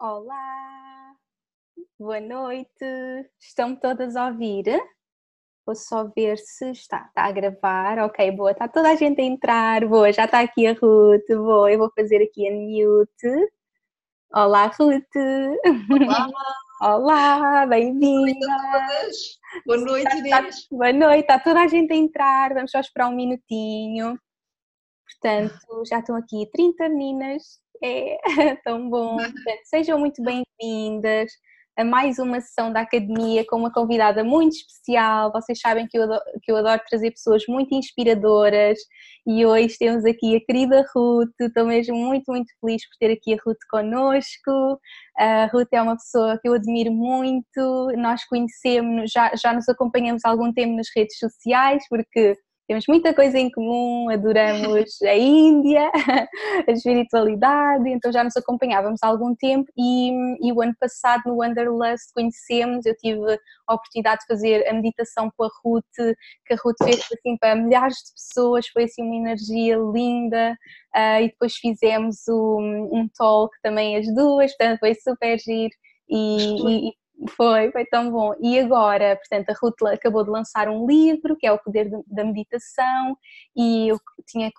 Olá, boa noite. Estão todas a ouvir? Vou só ver se está a gravar. Ok, boa, está toda a gente a entrar. Boa, já está aqui a Ruth. Boa, eu vou fazer aqui a mute. Olá, Ruth. Olá, Olá, boa noite bem-vinda. a todas. Boa noite, Inês. Boa noite, está toda a gente a entrar. Vamos só esperar um minutinho. Portanto, já estão aqui 30 meninas, é tão bom. Portanto, sejam muito bem-vindas a mais uma sessão da Academia com uma convidada muito especial. Vocês sabem que eu adoro trazer pessoas muito inspiradoras e hoje temos aqui a querida Ruth. Estou mesmo muito, muito feliz por ter aqui a Ruth connosco. A Ruth é uma pessoa que eu admiro muito, nós conhecemos, já nos acompanhamos há algum tempo nas redes sociais, porque temos muita coisa em comum, adoramos a Índia, a espiritualidade, então já nos acompanhávamos há algum tempo e o ano passado no Wanderlust conhecemos, eu tive a oportunidade de fazer a meditação com a Ruth, que a Ruth fez assim para milhares de pessoas, foi assim uma energia linda, e depois fizemos um talk também as duas, portanto foi super giro e foi tão bom. E agora, portanto, a Ruth acabou de lançar um livro, que é O Poder da Meditação, e eu tinha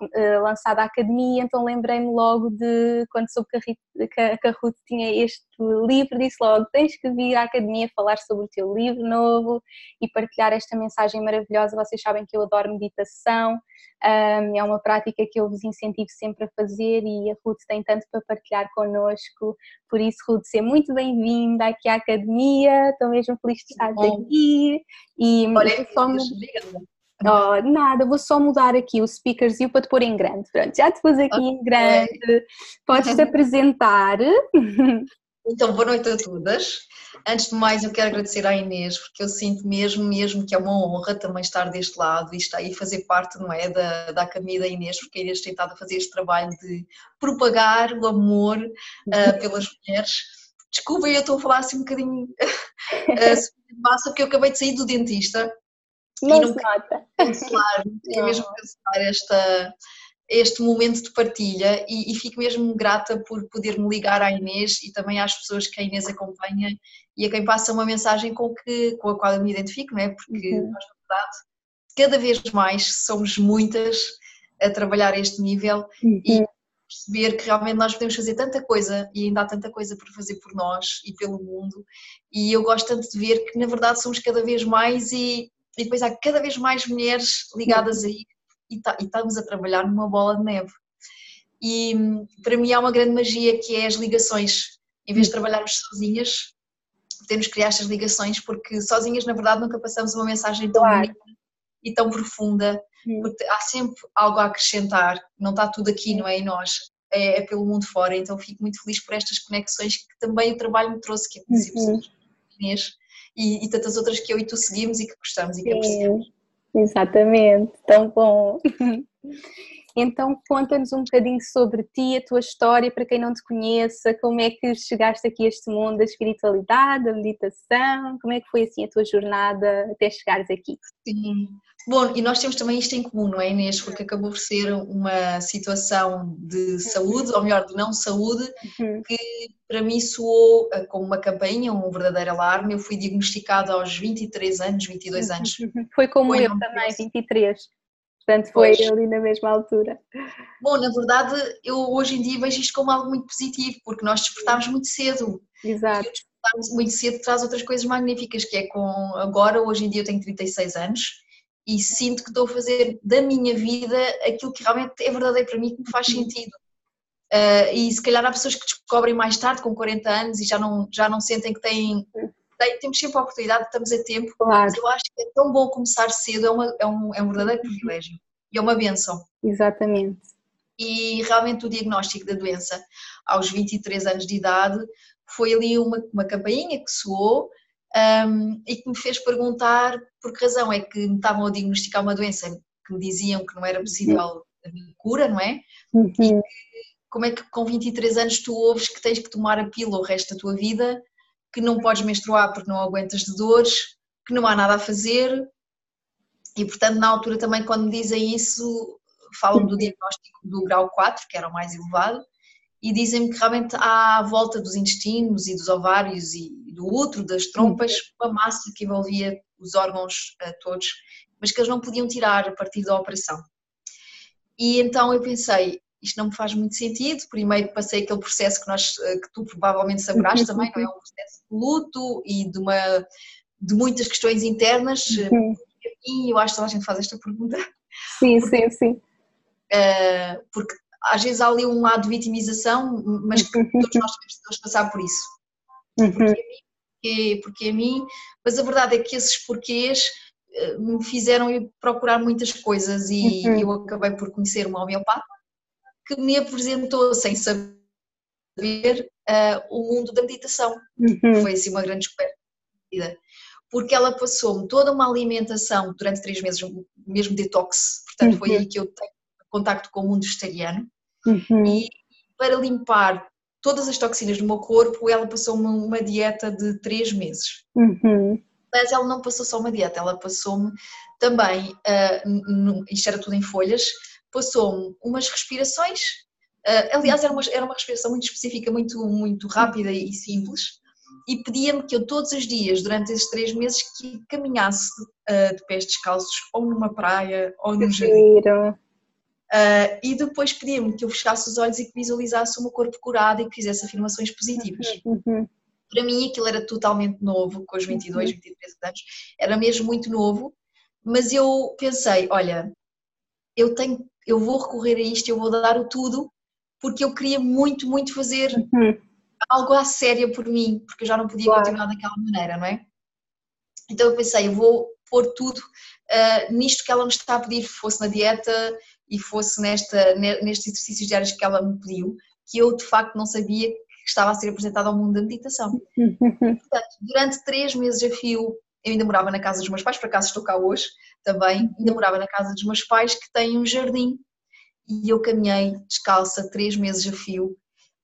lançado a Academia, então lembrei-me logo de, quando soube que a Ruth tinha este livro, disse logo, tens que vir à Academia falar sobre o teu livro novo e partilhar esta mensagem maravilhosa. Vocês sabem que eu adoro meditação, é uma prática que eu vos incentivo sempre a fazer e a Ruth tem tanto para partilhar connosco. Por isso, Ruth, seja muito bem-vinda aqui à Academia, estou mesmo feliz de estar aqui. E Olha, só obrigada. Oh, nada, vou só mudar aqui o speakers e o para te pôr em grande. Pronto, já te pus aqui em grande, podes-te apresentar. Então, boa noite a todas. Antes de mais, eu quero agradecer à Inês, porque eu sinto mesmo que é uma honra também estar deste lado e estar aí fazer parte, não é, da Academia da Inês, porque a Inês tem estado a fazer este trabalho de propagar o amor pelas mulheres. Desculpem, eu estou a falar assim um bocadinho de massa, porque eu acabei de sair do dentista. Não E se não nota. queria mesmo cancelar este momento de partilha e fico mesmo grata por poder me ligar à Inês e também às pessoas que a Inês acompanha e a quem passa uma mensagem com a qual eu me identifico, não é? Porque nós, na verdade, cada vez mais somos muitas a trabalhar a este nível e perceber que realmente nós podemos fazer tanta coisa e ainda há tanta coisa por fazer por nós e pelo mundo, e eu gosto tanto de ver que na verdade somos cada vez mais e depois há cada vez mais mulheres ligadas aí e estamos a trabalhar numa bola de neve. E para mim há uma grande magia que é as ligações. Em vez de trabalharmos sozinhas, podemos criar estas ligações, porque sozinhas na verdade nunca passamos uma mensagem tão bonita e tão profunda, porque há sempre algo a acrescentar, não está tudo aqui, não é em nós, é pelo mundo fora, então fico muito feliz por estas conexões que também o trabalho me trouxe, que é conhecer pessoas como Inês e tantas outras que eu e tu seguimos e que gostamos e que apreciamos. Exatamente, tão bom. Então conta-nos um bocadinho sobre ti, a tua história, para quem não te conheça, como é que chegaste aqui a este mundo da espiritualidade, da meditação, como é que foi assim a tua jornada até chegares aqui? Sim. Bom, e nós temos também isto em comum, não é, Inês? Porque acabou por ser uma situação de saúde, ou melhor, de não saúde, que para mim soou como uma campainha, um verdadeiro alarme. Eu fui diagnosticada aos 23 anos, 22 anos. Foi como eu também, 23. Portanto, foi ali na mesma altura. Bom, na verdade, eu hoje em dia vejo isto como algo muito positivo, porque nós despertámos muito cedo. Exato. E o despertarmos muito cedo traz outras coisas magníficas, que é agora, hoje em dia eu tenho 36 anos, e sinto que estou a fazer da minha vida aquilo que realmente é verdadeiro para mim, que me faz sentido. E se calhar há pessoas que descobrem mais tarde, com 40 anos, e já não sentem que temos sempre a oportunidade, estamos a tempo, claro. Mas eu acho que é tão bom começar cedo, é um verdadeiro privilégio e é uma bênção. Exatamente. E realmente o diagnóstico da doença aos 23 anos de idade foi ali uma campainha que soou e que me fez perguntar por que razão é que me estavam a diagnosticar uma doença que me diziam que não era possível cura, não é? E como é que com 23 anos tu ouves que tens que tomar a pílula o resto da tua vida, que não podes menstruar porque não aguentas de dores, que não há nada a fazer. E portanto na altura também quando me dizem isso falam do diagnóstico do grau 4, que era o mais elevado, e dizem-me que realmente há à volta dos intestinos e dos ovários e do útero, das trompas, uma massa que envolvia os órgãos todos, mas que eles não podiam tirar a partir da operação. E então eu pensei, isto não me faz muito sentido. Primeiro passei aquele processo que tu provavelmente saberás também, não é? Um processo de luto e de muitas questões internas. E eu acho que toda a gente faz esta pergunta. Sim, sim. Porque às vezes há ali um lado de vitimização, mas que todos nós temos de passar por isso. Porque a mim, mas a verdade é que esses porquês me fizeram ir procurar muitas coisas e eu acabei por conhecer uma homeopata que me apresentou, sem saber, o mundo da meditação. Foi assim uma grande descoberta da vida. Porque ela passou-me toda uma alimentação durante 3 meses, mesmo detox, portanto foi aí que eu tenho contacto com o mundo vegetariano, e para limpar todas as toxinas do meu corpo, ela passou-me uma dieta de 3 meses. Mas ela não passou só uma dieta, ela passou-me também, isto era tudo em folhas, passou-me umas respirações, aliás era uma respiração muito específica, muito rápida e simples, e pedia-me que eu todos os dias, durante esses 3 meses, que caminhasse de pés descalços, ou numa praia, ou num jardim. E depois pedia-me que eu fechasse os olhos e que visualizasse o meu corpo curado e que fizesse afirmações positivas. Para mim aquilo era totalmente novo, com os 22, 23 anos, era mesmo muito novo, mas eu pensei, olha, eu vou recorrer a isto, eu vou dar o tudo, porque eu queria muito, muito fazer algo à séria por mim, porque eu já não podia continuar daquela maneira, não é? Então eu pensei, eu vou pôr tudo nisto que ela me está a pedir, fosse na dieta e fosse nestes exercícios diários que ela me pediu, que eu de facto não sabia que estava a ser apresentada ao mundo da meditação. Portanto, durante 3 meses a fio, eu ainda morava na casa dos meus pais, por acaso estou cá hoje também, ainda morava na casa dos meus pais que têm um jardim, e eu caminhei descalça 3 meses a fio,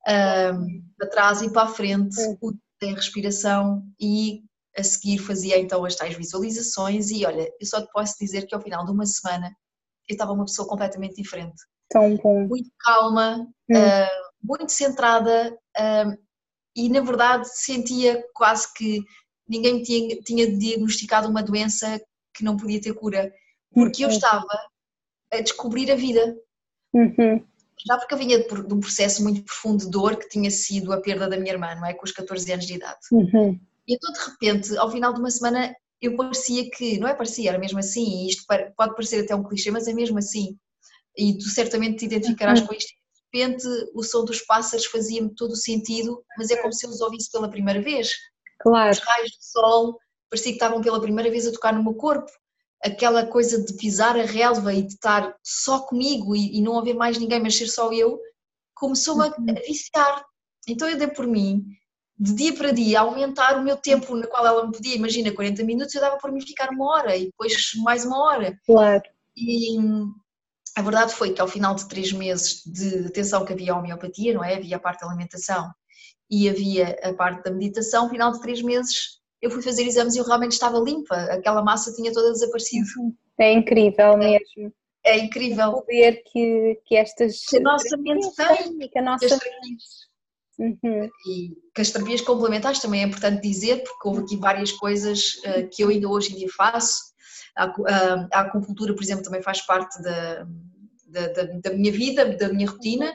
para trás e para a frente, a respiração, e a seguir fazia então as tais visualizações, e olha, eu só te posso dizer que ao final de uma semana eu estava uma pessoa completamente diferente. Tão bom. Muito calma, muito centrada, e na verdade sentia quase que ninguém me tinha diagnosticado uma doença que não podia ter cura, porque eu estava a descobrir a vida. Já porque eu vinha de um processo muito profundo de dor, que tinha sido a perda da minha irmã, não é? Com os 14 anos de idade. E então de repente, ao final de uma semana, eu parecia que, não é parecia, era mesmo assim, e isto pode parecer até um clichê, mas é mesmo assim, e tu certamente te identificarás com isto. De repente o som dos pássaros fazia-me todo o sentido, mas é como se eu os ouvisse pela primeira vez. Claro. Os raios do sol parecia que estavam pela primeira vez a tocar no meu corpo. Aquela coisa de pisar a relva e de estar só comigo e não haver mais ninguém, mas ser só eu, começou-me a viciar. Então eu dei por mim, de dia para dia, a aumentar o meu tempo na qual ela me pedia, imagina, 40 minutos, eu dava por mim ficar 1 hora e depois mais 1 hora. Claro. E a verdade foi que ao final de 3 meses de atenção que havia a homeopatia, não é? Havia a parte da alimentação e havia a parte da meditação, ao final de 3 meses eu fui fazer exames e eu realmente estava limpa, aquela massa tinha toda desaparecido. É incrível mesmo. É incrível. O poder que estas que a nossa mente tem, que a nossa e que as terapias complementares também é importante dizer, porque houve aqui várias coisas que eu ainda hoje em dia faço. A acupuntura, por exemplo, também faz parte da minha vida, da minha rotina.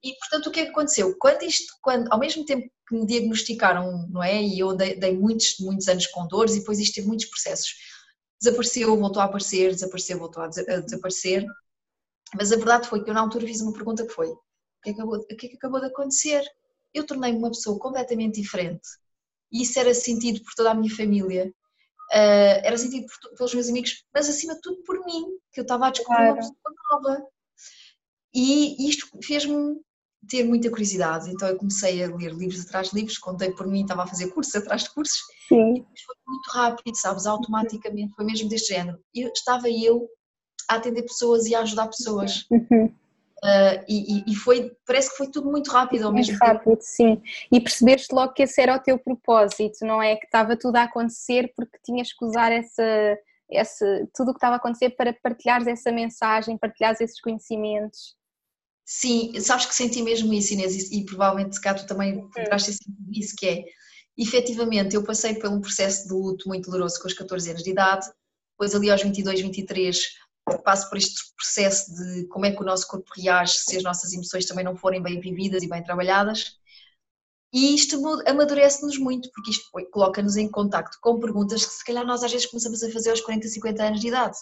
E portanto o que é que aconteceu? Quando ao mesmo tempo que me diagnosticaram, não é? E eu dei muitos anos com dores e depois isto teve muitos processos. Desapareceu, voltou a aparecer, desapareceu, voltou a desaparecer. Mas a verdade foi que eu na altura fiz uma pergunta que foi: o que é que acabou de acontecer? Eu tornei-me uma pessoa completamente diferente. E isso era sentido por toda a minha família, era sentido pelos meus amigos, mas acima de tudo por mim, que eu estava a descobrir uma pessoa nova. E isto fez-me ter muita curiosidade, então eu comecei a ler livros atrás de livros, contei por mim, estava a fazer cursos atrás de cursos, e foi muito rápido, sabes, automaticamente, foi mesmo deste género. Estava eu a atender pessoas e a ajudar pessoas. E parece que foi tudo muito rápido ao mesmo tempo. Muito rápido, sim. E percebeste logo que esse era o teu propósito, não é? Que estava tudo a acontecer porque tinhas que usar tudo o que estava a acontecer para partilhares essa mensagem, partilhares esses conhecimentos. Sim, sabes que senti mesmo isso, Inês, e provavelmente se cá tu também poderás ter sentido isso, que é, efetivamente, eu passei por um processo de luto muito doloroso com os 14 anos de idade, depois ali aos 22, 23, passo por este processo de como é que o nosso corpo reage se as nossas emoções também não forem bem vividas e bem trabalhadas, e isto amadurece-nos muito, porque isto coloca-nos em contacto com perguntas que se calhar nós às vezes começamos a fazer aos 40, 50 anos de idade.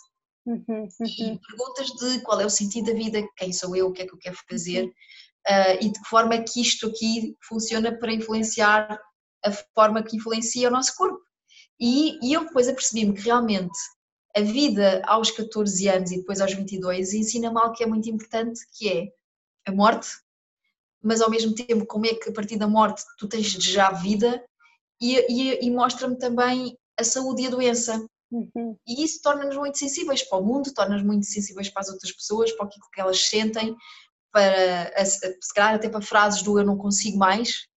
E perguntas de qual é o sentido da vida, quem sou eu, o que é que eu quero fazer, e de que forma é que isto aqui funciona para influenciar a forma que influencia o nosso corpo. E eu depois apercebi-me que realmente a vida aos 14 anos e depois aos 22 ensina-me algo que é muito importante, que é a morte, mas ao mesmo tempo como é que a partir da morte tu tens de já vida, e mostra-me também a saúde e a doença. E isso torna-nos muito sensíveis para o mundo, torna-nos muito sensíveis para as outras pessoas, para aquilo que elas sentem, para, se calhar até para frases do eu não consigo mais.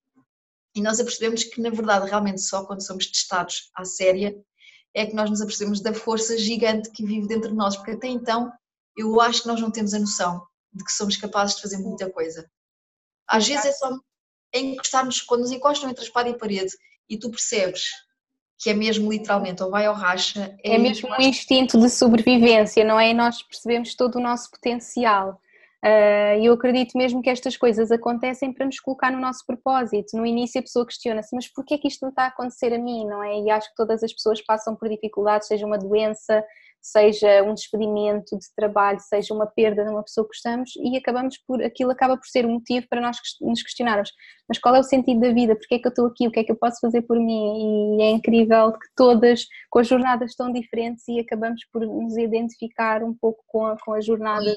E nós apercebemos que, na verdade, realmente só quando somos testados à séria é que nós nos apercebemos da força gigante que vive dentro de nós, porque até então eu acho que nós não temos a noção de que somos capazes de fazer muita coisa. Às vezes é só encostar-nos, quando nos encostam entre a espada e a parede e tu percebes que é mesmo literalmente ou vai ao racha. É mesmo um instinto de sobrevivência, não é? E nós percebemos todo o nosso potencial. E eu acredito mesmo que estas coisas acontecem para nos colocar no nosso propósito. No início a pessoa questiona-se, mas porquê é que isto não está a acontecer a mim, não é? E acho que todas as pessoas passam por dificuldades, seja uma doença, seja um despedimento de trabalho, seja uma perda de uma pessoa que gostamos, e aquilo acaba por ser um motivo para nós nos questionarmos, mas qual é o sentido da vida? Porquê é que eu estou aqui? O que é que eu posso fazer por mim? E é incrível que todas, com as jornadas tão diferentes, e acabamos por nos identificar um pouco com a jornada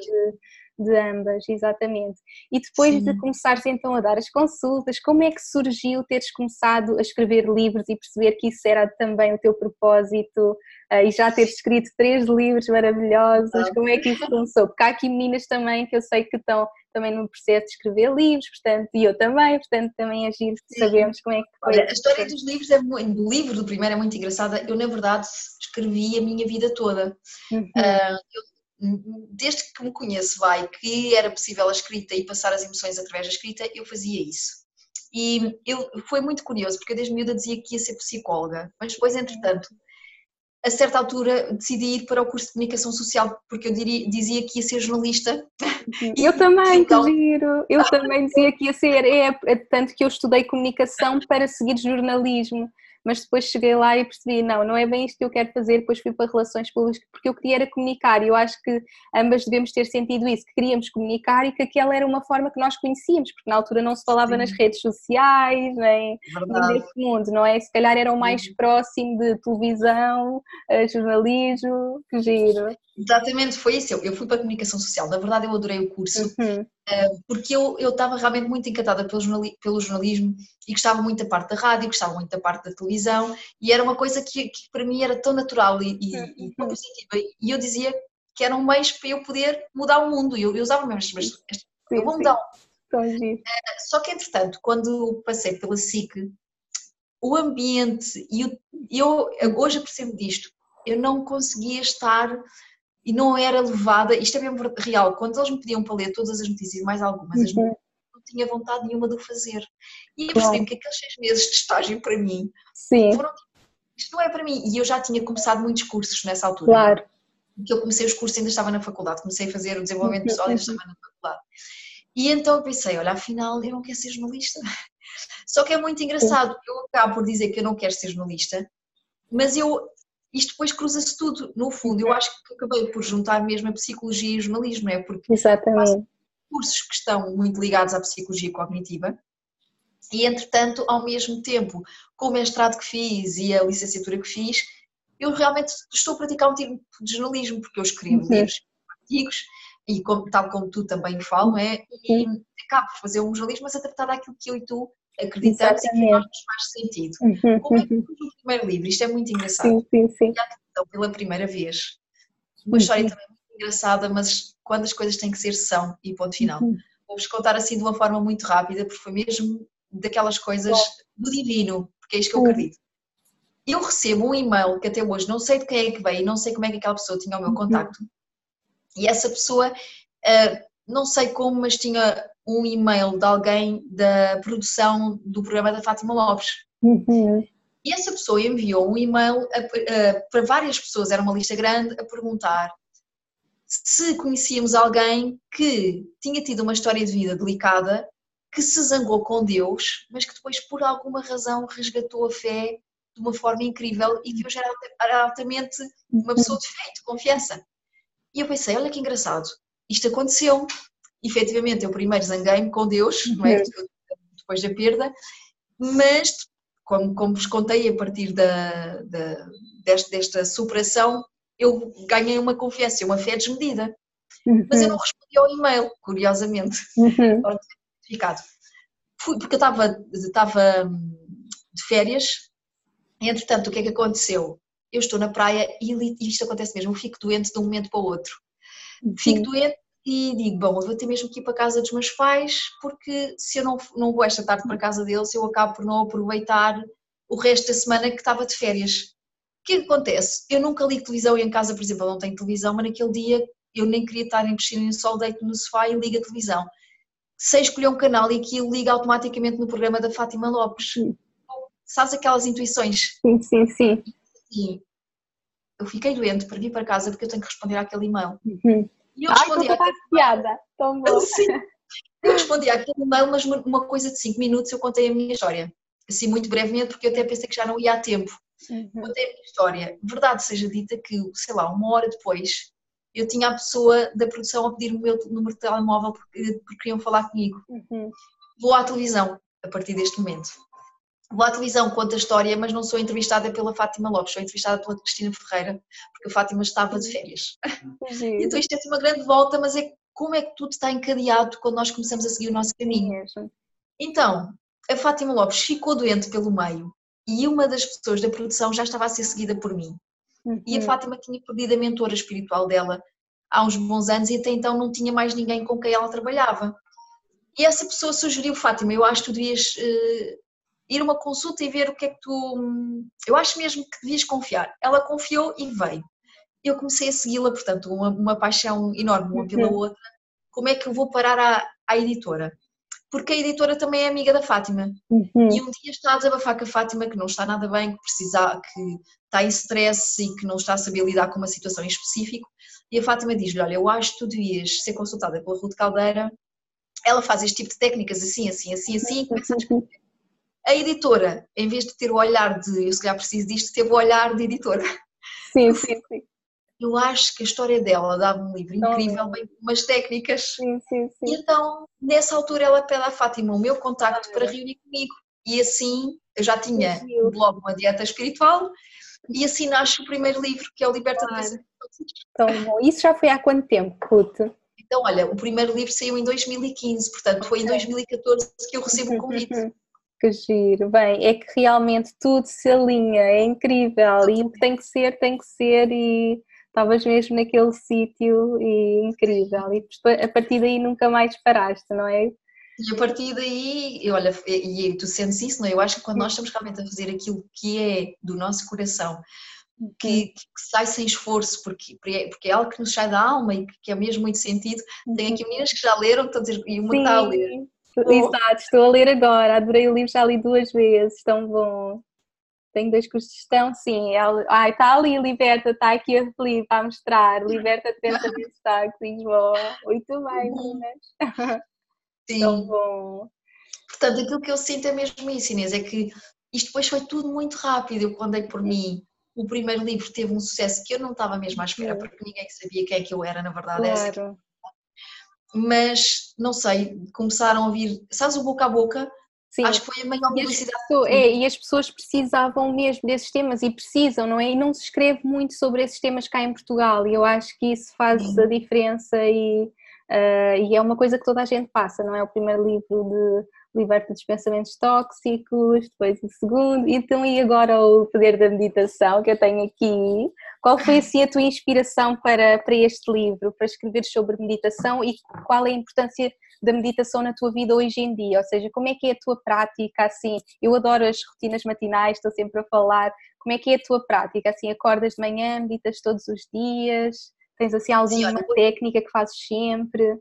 de ambas, exatamente. E depois de começares então a dar as consultas, como é que surgiu teres começado a escrever livros e perceber que isso era também o teu propósito, e já teres escrito 3 livros maravilhosos? Como é que isso começou? Porque há aqui meninas também que eu sei que estão também no processo de escrever livros, portanto, e eu também, portanto também é giro que sabemos como é que foi. Olha, a história dos livros do livro do primeiro é muito engraçada. Eu na verdade escrevi a minha vida toda. Desde que me conheço, que era possível a escrita e passar as emoções através da escrita, eu fazia isso. E foi muito curioso, porque eu desde miúda dizia que ia ser psicóloga, mas depois, entretanto, a certa altura decidi ir para o curso de comunicação social, porque eu dizia que ia ser jornalista. Eu também, então... que giro, eu também dizia que ia ser, tanto que eu estudei comunicação para seguir jornalismo, mas depois cheguei lá e percebi, não é bem isto que eu quero fazer. Depois fui para relações públicas, porque eu queria era comunicar, e eu acho que ambas devemos ter sentido isso, que queríamos comunicar e que aquela era uma forma que nós conhecíamos, porque na altura não se falava nas redes sociais, nem desse mundo, não é? Se calhar era o mais próximo de televisão, jornalismo, que giro. Exatamente, foi isso. Eu fui para a comunicação social. Na verdade, eu adorei o curso, porque eu estava realmente muito encantada pelo jornalismo e gostava muito da parte da rádio, gostava muito da parte da televisão, e era uma coisa que para mim era tão natural e tão positiva. E eu dizia que era um meio para eu poder mudar o mundo. Eu usava mesmo eu vou mudar o mundo. Só que, entretanto, quando passei pela SIC, o ambiente, e eu hoje percebo disto, eu não conseguia estar e não era levada, isto é mesmo real, quando eles me pediam para ler todas as notícias e mais algumas, não tinha vontade nenhuma de o fazer. E eu percebi que aqueles 6 meses de estágio para mim, isto não é para mim. E eu já tinha começado muitos cursos nessa altura. Claro. Porque eu comecei os cursos, ainda estava na faculdade, comecei a fazer o desenvolvimento pessoal e ainda estava na faculdade. E então eu pensei, olha, afinal eu não quero ser jornalista. Só que é muito engraçado, eu acabo por dizer que eu não quero ser jornalista, mas isto depois cruza-se tudo, no fundo. Eu acho que acabei por juntar mesmo a psicologia e o jornalismo, não é? Porque faço cursos que estão muito ligados à psicologia cognitiva e, entretanto, ao mesmo tempo, com o mestrado que fiz e a licenciatura que fiz, eu realmente estou a praticar um tipo de jornalismo, porque eu escrevo livros, artigos, e tal como tu também falo, não é? E acabo por fazer um jornalismo, mas a tratar daquilo que eu e tu acreditamos e que nós nos faz sentido. Como é que foi o primeiro livro? Isto é muito engraçado. Sim. E a atenção pela primeira vez. Uma história também muito engraçada, mas quando as coisas têm que ser são e ponto final. Vou-vos contar assim de uma forma muito rápida, porque foi mesmo daquelas coisas do divino, porque é isto que eu acredito. Eu recebo um e-mail que até hoje não sei de quem é que veio, não sei como é que aquela pessoa tinha o meu contacto, e essa pessoa não sei como, mas tinha um e-mail de alguém da produção do programa da Fátima Lopes. E essa pessoa enviou um e-mail para várias pessoas, era uma lista grande, a perguntar se conhecíamos alguém que tinha tido uma história de vida delicada, que se zangou com Deus, mas que depois, por alguma razão, resgatou a fé de uma forma incrível e que hoje era altamente uma pessoa de fé, de confiança. E eu pensei, olha que engraçado, isto aconteceu. Efetivamente, eu primeiro zanguei-me com Deus, não é? Depois da perda, mas, como vos contei, a partir desta superação, eu ganhei uma confiança, uma fé desmedida. Mas eu não respondi ao e-mail, curiosamente, para ter certificado. Porque eu estava de férias, e entretanto, o que é que aconteceu? Eu estou na praia e isto acontece mesmo, eu fico doente de um momento para o outro. Fico doente e digo, bom, eu vou ter mesmo que ir para a casa dos meus pais, porque se eu não vou esta tarde para a casa deles, eu acabo por não aproveitar o resto da semana que estava de férias. O que acontece? Eu nunca ligo televisão e em casa, por exemplo, eu não tenho televisão, mas naquele dia eu nem queria estar em piscina no sol, deito no sofá e ligo a televisão. Sei escolher um canal e aquilo liga automaticamente no programa da Fátima Lopes. Sabes aquelas intuições? Sim. E eu fiquei doente para vir para casa porque eu tenho que responder àquele e-mail. E eu respondi àquele piada. Tão bom. Sim. Eu respondi àquele e-mail, mas uma coisa de 5 minutos eu contei a minha história. Assim, muito brevemente, porque eu até pensei que já não ia a tempo. Contei a minha história. Verdade seja dita que, sei lá, uma hora depois, eu tinha a pessoa da produção a pedir o meu número de telemóvel porque queriam falar comigo. Vou à televisão a partir deste momento. Vou à televisão, conto a história, mas não sou entrevistada pela Fátima Lopes, sou entrevistada pela Cristina Ferreira, porque a Fátima estava de férias. Então isto é uma grande volta, mas é como é que tudo está encadeado quando nós começamos a seguir o nosso caminho. Então, a Fátima Lopes ficou doente pelo meio e uma das pessoas da produção já estava a ser seguida por mim. E a Fátima tinha perdido a mentora espiritual dela há uns bons anos e até então não tinha mais ninguém com quem ela trabalhava. E essa pessoa sugeriu, Fátima, eu acho que tu devias ir a uma consulta e ver o que é que tu... Eu acho mesmo que devias confiar. Ela confiou e veio. Eu comecei a segui-la, portanto, uma paixão enorme, uma pela outra. Como é que eu vou parar à editora? Porque a editora também é amiga da Fátima. E um dia está a desabafar com a Fátima que não está nada bem, que está em stress e que não está a saber lidar com uma situação em específico. E a Fátima diz-lhe, olha, eu acho que tu devias ser consultada pela Ruth Caldeira. Ela faz este tipo de técnicas assim, e começa a escrever. A editora, em vez de ter o olhar de eu se calhar preciso disto, teve o olhar de editora. Sim. Eu acho que a história dela dava um livro incrível, bem com umas técnicas. Sim. E então, nessa altura, ela pede à Fátima o meu contacto para reunir comigo. E assim, eu já tinha o blog Uma Dieta Espiritual, e assim nasce o primeiro livro, que é o Liberta de Pensamentos Tóxicos. Tão bom. Isso já foi há quanto tempo, Ruth? Então, olha, o primeiro livro saiu em 2015, portanto foi em 2014 que eu recebo o convite. Que giro. Bem, é que realmente tudo se alinha, é incrível. E o que tem que ser, e estavas mesmo naquele sítio e incrível. E a partir daí nunca mais paraste, não é? E a partir daí, olha, e tu sentes isso, não é? Eu acho que quando nós estamos realmente a fazer aquilo que é do nosso coração, que sai sem esforço, porque é algo que nos sai da alma e que é mesmo muito sentido. Tem aqui meninas que já leram, estão a dizer, e uma está a ler. Exato, estou a ler agora, adorei o livro, já li 2 vezes, tão bom. Tenho 2 cursos de gestão, sim. Está ali, Liberta, está aqui a Filipe a mostrar, Liberta de Pensamentos Tóxicos, boa. Muito bem, meninas. Sim. Tão bom. Portanto, aquilo que eu sinto é mesmo isso, Inês, é que isto depois foi tudo muito rápido. Eu, quando dei por mim, o primeiro livro teve um sucesso que eu não estava mesmo à espera, porque ninguém sabia quem é que eu era, na verdade. Claro. Mas, não sei, começaram a vir, sabes, o boca a boca? Sim. Acho que foi a maior publicidade. E as pessoas precisavam mesmo desses temas, e precisam, não é? E não se escreve muito sobre esses temas cá em Portugal, e eu acho que isso faz a diferença, e é uma coisa que toda a gente passa, não é? O primeiro livro de Liberta dos Pensamentos Tóxicos, depois o segundo, então e agora o Poder da Meditação, que eu tenho aqui. Qual foi assim a tua inspiração para este livro, para escrever sobre meditação, e qual é a importância da meditação na tua vida hoje em dia? Ou seja, como é que é a tua prática, assim? Eu adoro as rotinas matinais, estou sempre a falar. Como é que é a tua prática? Assim, acordas de manhã, meditas todos os dias? Tens assim alguma técnica que fazes sempre?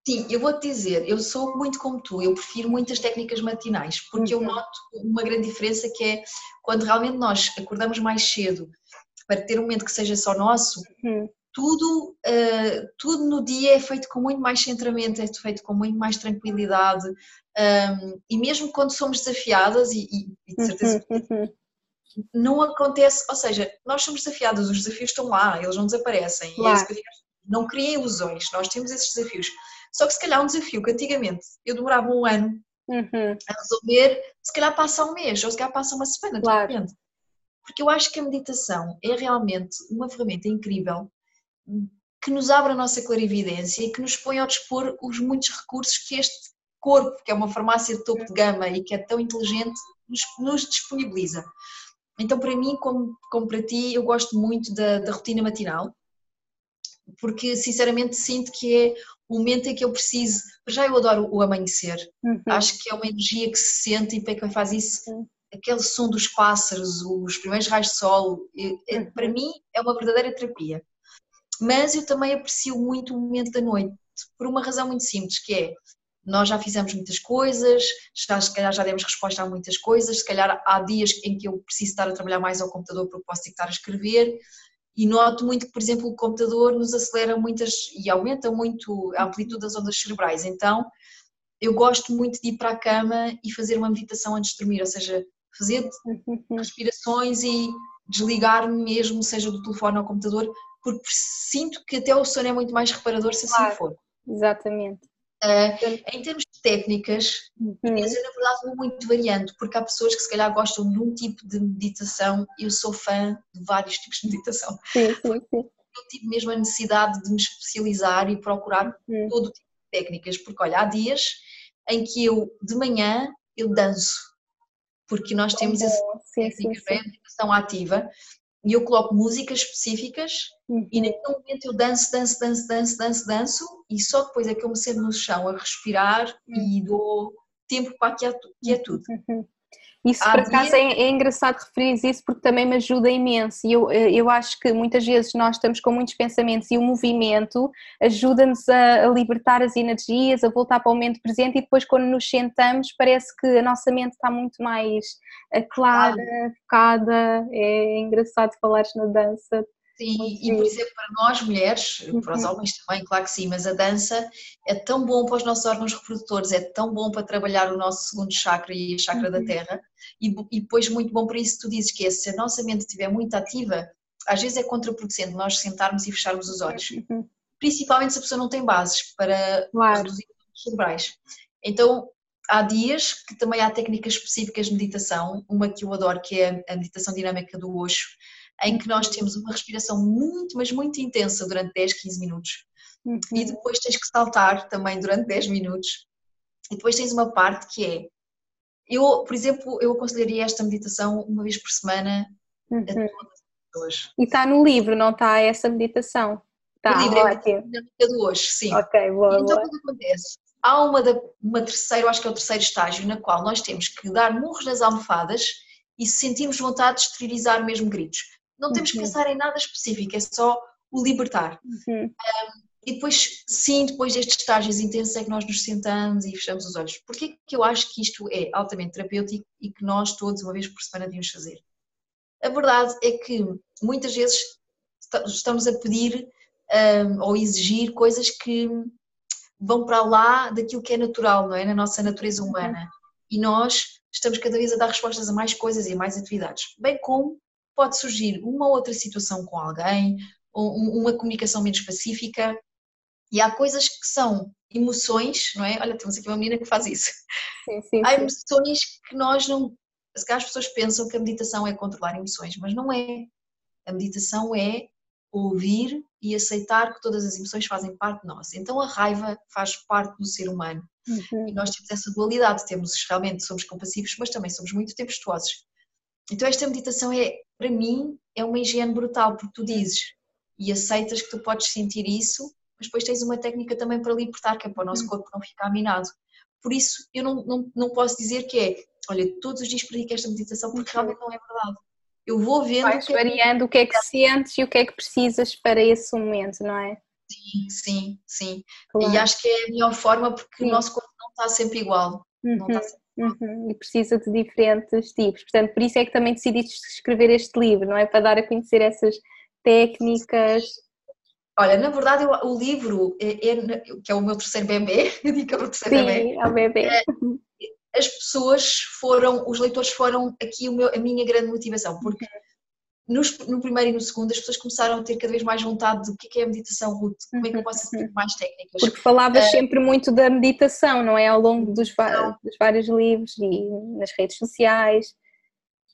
Sim, eu vou-te dizer, eu sou muito como tu, eu prefiro muitas técnicas matinais, porque eu noto uma grande diferença que é quando realmente nós acordamos mais cedo para ter um momento que seja só nosso, tudo no dia é feito com muito mais centramento, é feito com muito mais tranquilidade, e mesmo quando somos desafiadas, e de certeza não acontece, ou seja, nós somos desafiadas, os desafios estão lá, eles não desaparecem, e é isso que eu digo, não criem ilusões, nós temos esses desafios. Só que se calhar um desafio que antigamente eu demorava um ano a resolver, se calhar passa um mês, ou se calhar passa uma semana, depende. Porque eu acho que a meditação é realmente uma ferramenta incrível que nos abre a nossa clarividência e que nos põe ao dispor os muitos recursos que este corpo, que é uma farmácia de topo de gama e que é tão inteligente, nos disponibiliza. Então, para mim, como para ti, eu gosto muito da rotina matinal, porque sinceramente sinto que é o momento em que eu preciso. Já eu adoro o amanhecer, acho que é uma energia que se sente, e para quem faz isso, aquele som dos pássaros, os primeiros raios de sol, para mim é uma verdadeira terapia. Mas eu também aprecio muito o momento da noite, por uma razão muito simples, que é, nós já fizemos muitas coisas, se calhar já demos resposta a muitas coisas, se calhar há dias em que eu preciso estar a trabalhar mais ao computador porque posso ter que estar a escrever, e noto muito que, por exemplo, o computador nos acelera muitas e aumenta muito a amplitude das ondas cerebrais, então eu gosto muito de ir para a cama e fazer uma meditação antes de dormir, ou seja, fazer respirações e desligar-me mesmo, seja do telefone ou do computador, porque sinto que até o sono é muito mais reparador se assim for. Exatamente. Em termos de técnicas, eu na verdade vou muito variando, porque há pessoas que se calhar gostam de um tipo de meditação, e eu sou fã de vários tipos de meditação. Sim. Eu tive mesmo a necessidade de me especializar e procurar todo tipo de técnicas, porque olha, há dias em que eu de manhã eu danço, porque nós temos essa técnica, não é? Meditação ativa, e eu coloco músicas específicas e naquele momento eu danço, e só depois é que eu me sento no chão a respirar e dou tempo para a quietude. Isso por acaso é engraçado referir isso, porque também me ajuda imenso, e eu acho que muitas vezes nós estamos com muitos pensamentos e o movimento ajuda-nos a libertar as energias, a voltar para o momento presente, e depois quando nos sentamos parece que a nossa mente está muito mais clara, focada. É engraçado falares na dança. Sim, e por exemplo, para nós mulheres, para os homens também, claro que sim, mas a dança é tão bom para os nossos órgãos reprodutores, é tão bom para trabalhar o nosso segundo chakra e a chakra da terra, e depois muito bom para isso. Tu dizes que se a nossa mente estiver muito ativa, às vezes é contraproducente nós sentarmos e fecharmos os olhos, principalmente se a pessoa não tem bases para reduzir os cerebrais. Então, há dias que também há técnicas específicas de meditação, uma que eu adoro, que é a meditação dinâmica do Osho, em que nós temos uma respiração muito, mas muito intensa durante 10, 15 minutos, e depois tens que saltar também durante 10 minutos, e depois tens uma parte que é, por exemplo, eu aconselharia esta meditação uma vez por semana a todas as pessoas. E está no livro, não está essa meditação? Está, o livro é a meditação dinâmica do Osho, sim. Ok, boa. Então o que acontece? Há uma terceira, eu acho que é o terceiro estágio, na qual nós temos que dar murros nas almofadas e se sentirmos vontade de exteriorizar mesmo gritos. Não temos que pensar em nada específico, é só o libertar. E depois, sim, depois destes estágios intensos é que nós nos sentamos e fechamos os olhos. Porquê que eu acho que isto é altamente terapêutico e que nós todos, uma vez por semana, devíamos fazer? A verdade é que muitas vezes estamos a pedir ou exigir coisas que vão para lá daquilo que é natural, não é? Na nossa natureza humana. E nós estamos cada vez a dar respostas a mais coisas e a mais atividades. Bem como pode surgir uma outra situação com alguém, uma comunicação menos pacífica, e há coisas que são emoções, não é? Olha, temos aqui uma menina que faz isso. Há emoções que nós não... Se calhar as pessoas pensam que a meditação é controlar emoções, mas não é. A meditação é ouvir e aceitar que todas as emoções fazem parte de nós. Então a raiva faz parte do ser humano. E nós temos essa dualidade, realmente somos compassivos, mas também somos muito tempestuosos. Então esta meditação para mim, é uma higiene brutal, porque tu dizes e aceitas que tu podes sentir isso, mas depois tens uma técnica também para libertar, que é para o nosso corpo não ficar minado. Por isso eu não posso dizer que olha, todos os dias pratico esta meditação, porque realmente não é verdade. Eu vou vendo variando o que é que sentes e o que é que precisas para esse momento, não é? Sim, sim, sim. E Claro. acho que é a melhor forma porque o Sim. nosso corpo não está sempre igual. Não está Uhum, sempre igual. uhum. E precisa de diferentes tipos. Portanto, por isso é que também decidiste escrever este livro, não é? Para dar a conhecer essas técnicas. Olha, na verdade, o livro, que é o meu terceiro bebê, eu digo que é o meu terceiro bebê, Sim, ao bebê. as pessoas foram, os leitores foram aqui a minha grande motivação, porque no primeiro e no segundo as pessoas começaram a ter cada vez mais vontade do que é a meditação, Ruth, como é que eu Uhum, posso ter uhum. mais técnicas. Porque falavas sempre muito da meditação, não é? Ao longo dos vários livros e nas redes sociais.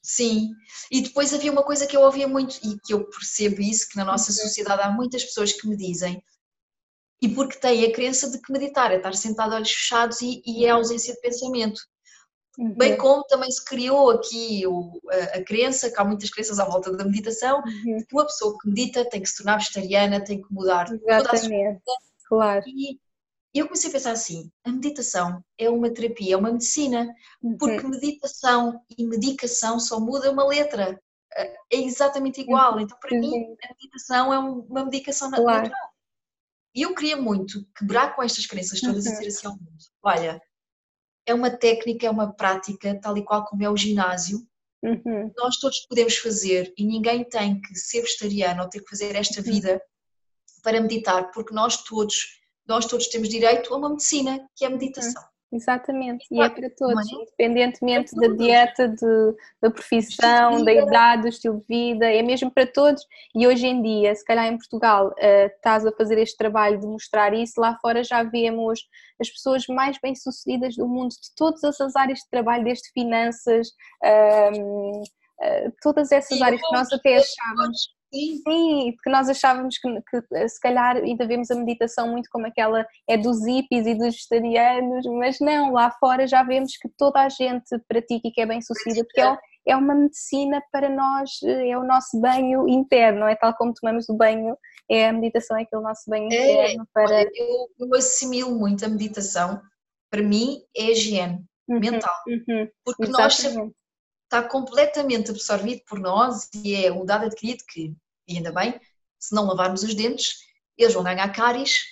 Sim, e depois havia uma coisa que eu ouvia muito e que eu percebo isso, que na nossa sociedade há muitas pessoas que me dizem, e porque têm a crença de que meditar é estar sentado olhos fechados e é a ausência de pensamento. Bem Uhum, como também se criou aqui a crença, que há muitas crenças à volta da meditação, uhum. de que uma pessoa que medita tem que se tornar vegetariana, tem que mudar toda a sua Exatamente, claro. vida. E eu comecei a pensar assim, a meditação é uma terapia, é uma medicina, Uhum, porque meditação e medicação só muda uma letra, é exatamente igual, uhum. então para mim Uhum. a meditação é uma medicação Claro. natural. E eu queria muito quebrar com estas crenças todas e Uhum, dizer assim ao mundo, olha, é uma técnica, é uma prática, tal e qual como é o ginásio, uhum, nós todos podemos fazer e ninguém tem que ser vegetariano ou ter que fazer esta uhum. vida para meditar, porque nós todos temos direito a uma medicina, que é a Uhum. meditação. Exatamente, e é para Não é? todos, Para independentemente da todos. dieta, da O estilo de profissão, da vida, idade, do estilo de vida, é mesmo para todos. E hoje em dia, se calhar em Portugal, estás a fazer este trabalho de mostrar isso, lá fora já vemos as pessoas mais bem-sucedidas do mundo, de todas as áreas de trabalho, desde finanças, ahm, todas essas áreas que nós CEOs, até achávamos. diretores, sim. Sim, porque nós achávamos que se calhar ainda vemos a meditação muito como aquela é dos hippies e dos vegetarianos, mas não, lá fora já vemos que toda a gente pratica e que é bem sucedida, porque é uma medicina para nós, é o nosso banho interno, não é? Tal como tomamos o banho, é a meditação, é aquele nosso banho É, interno olha, para. eu assimilo muito a meditação, para mim é higiene Uhum, mental, uhum, porque nós exatamente. está completamente absorvido por nós e é um dado adquirido que, e ainda bem, se não lavarmos os dentes, eles vão ganhar cáries,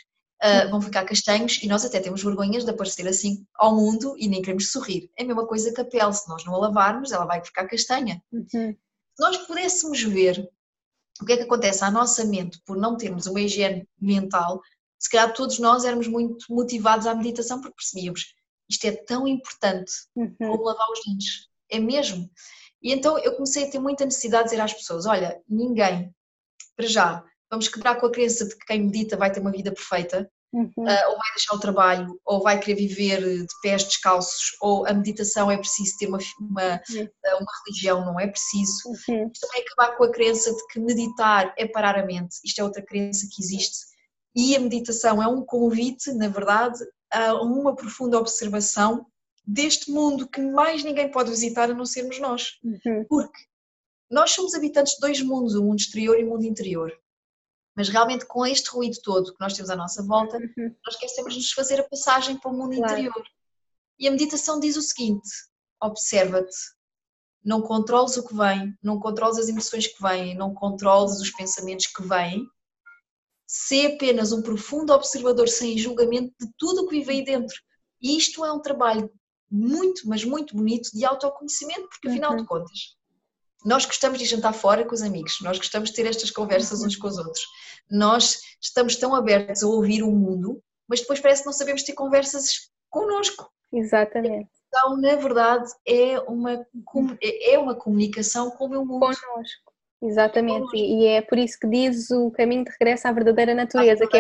vão ficar castanhos e nós até temos vergonhas de aparecer assim ao mundo e nem queremos sorrir. É a mesma coisa que a pele, se nós não a lavarmos, ela vai ficar castanha. Uhum, Se nós pudéssemos ver o que é que acontece à nossa mente por não termos uma higiene mental, se calhar todos nós éramos muito motivados à meditação porque percebíamos isto é tão importante uhum, como lavar os dentes. É mesmo. E então eu comecei a ter muita necessidade de dizer às pessoas: olha, ninguém, para já, vamos quebrar com a crença de que quem medita vai ter uma vida perfeita, uhum, ou vai deixar o trabalho, ou vai querer viver de pés descalços, ou a meditação é preciso ter uma religião, não é preciso. uhum, Isto também é acabar com a crença de que meditar é parar a mente, isto é outra crença que existe. E a meditação é um convite, na verdade, a uma profunda observação deste mundo que mais ninguém pode visitar a não sermos nós. uhum, Porque nós somos habitantes de dois mundos, o mundo exterior e o mundo interior. Mas realmente com este ruído todo que nós temos à nossa volta, uhum, nós esquecemos de nos fazer a passagem para o mundo claro. interior. E a meditação diz o seguinte: observa-te, não controles o que vem, não controles as emoções que vêm, não controles os pensamentos que vêm, sê apenas um profundo observador sem julgamento de tudo o que vive aí dentro. E isto é um trabalho muito, mas muito bonito de autoconhecimento, porque afinal de Uhum, contas, nós gostamos de jantar fora com os amigos, nós gostamos de ter estas conversas uhum. uns com os outros, nós estamos tão abertos a ouvir o mundo, mas depois parece que não sabemos ter conversas connosco. Exatamente. Então, na verdade, é uma comunicação com o meu mundo. Connosco, exatamente, Connosco. e é por isso que dizes o caminho de regresso à verdadeira natureza, que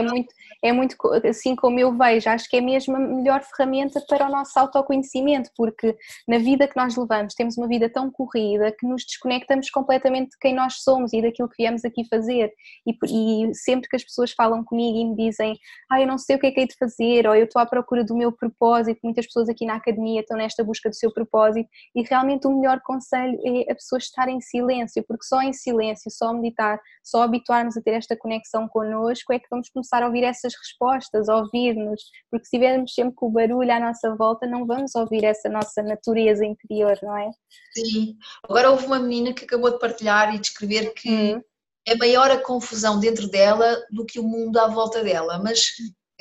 assim como eu vejo, acho que é mesmo a melhor ferramenta para o nosso autoconhecimento, porque na vida que nós levamos, temos uma vida tão corrida que nos desconectamos completamente de quem nós somos e daquilo que viemos aqui fazer, e sempre que as pessoas falam comigo e me dizem, eu não sei o que é de fazer, ou eu estou à procura do meu propósito, muitas pessoas aqui na academia estão nesta busca do seu propósito, e realmente o melhor conselho é a pessoa estar em silêncio, porque só em silêncio, só meditar, só habituarmos a ter esta conexão connosco é que vamos começar a ouvir essas respostas, a ouvir-nos, porque se estivermos sempre com o barulho à nossa volta, não vamos ouvir essa nossa natureza interior, não é? Sim. Agora houve uma menina que acabou de partilhar e de escrever que Uhum. é maior a confusão dentro dela do que o mundo à volta dela, mas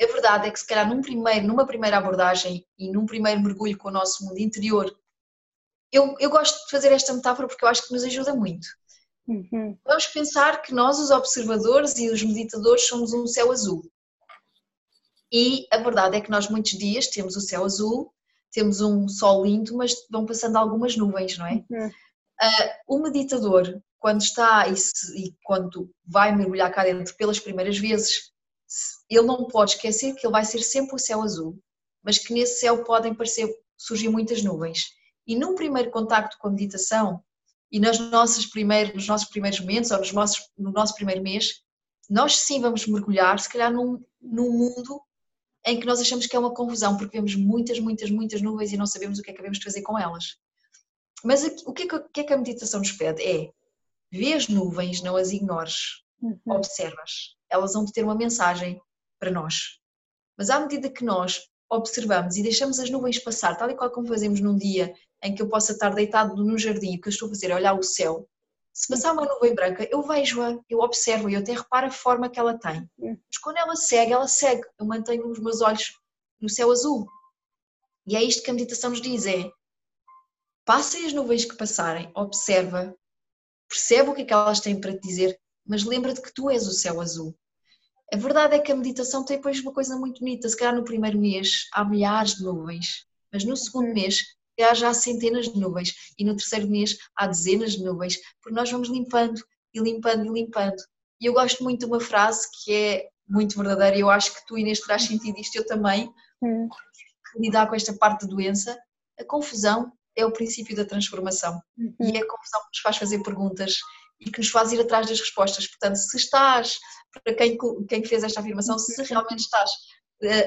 a verdade é que se calhar numa primeira abordagem e num primeiro mergulho com o nosso mundo interior, eu gosto de fazer esta metáfora porque eu acho que nos ajuda muito. Vamos pensar que nós, os observadores e os meditadores, somos um céu azul. E a verdade é que nós muitos dias temos o céu azul, temos um sol lindo, mas vão passando algumas nuvens, não é? O meditador, quando está e quando vai mergulhar cá dentro pelas primeiras vezes, ele não pode esquecer que ele vai ser sempre o céu azul, mas que nesse céu podem surgir muitas nuvens. E num primeiro contacto com a meditação, e nos nossos primeiros momentos, ou no nosso primeiro mês, nós sim vamos mergulhar, se calhar num mundo em que nós achamos que é uma confusão, porque vemos muitas nuvens e não sabemos o que é que devemos fazer com elas. Mas o que é que a meditação nos pede? É, vê as nuvens, não as ignores, observas. Elas vão ter uma mensagem para nós. Mas à medida que nós observamos e deixamos as nuvens passar, tal e qual como fazemos num dia em que eu possa estar deitado no jardim, o que eu estou a fazer é olhar o céu, se passar uma nuvem branca, eu vejo-a, eu observo e eu até reparo a forma que ela tem. Mas quando ela segue, eu mantenho os meus olhos no céu azul. E é isto que a meditação nos diz, é passem as nuvens que passarem, observa, percebe o que é que elas têm para te dizer, mas lembra-te que tu és o céu azul. A verdade é que a meditação tem depois uma coisa muito bonita, se calhar no primeiro mês há milhares de nuvens, mas no segundo mês já há centenas de nuvens e no terceiro mês há dezenas de nuvens, porque nós vamos limpando e limpando e limpando. E eu gosto muito de uma frase que é muito verdadeira, e eu acho que tu, Inês, terás sentido isto, eu também, que lidar com esta parte da doença. A confusão é o princípio da transformação e é a confusão que nos faz fazer perguntas e que nos faz ir atrás das respostas. Portanto, se estás, para quem fez esta afirmação, se realmente estás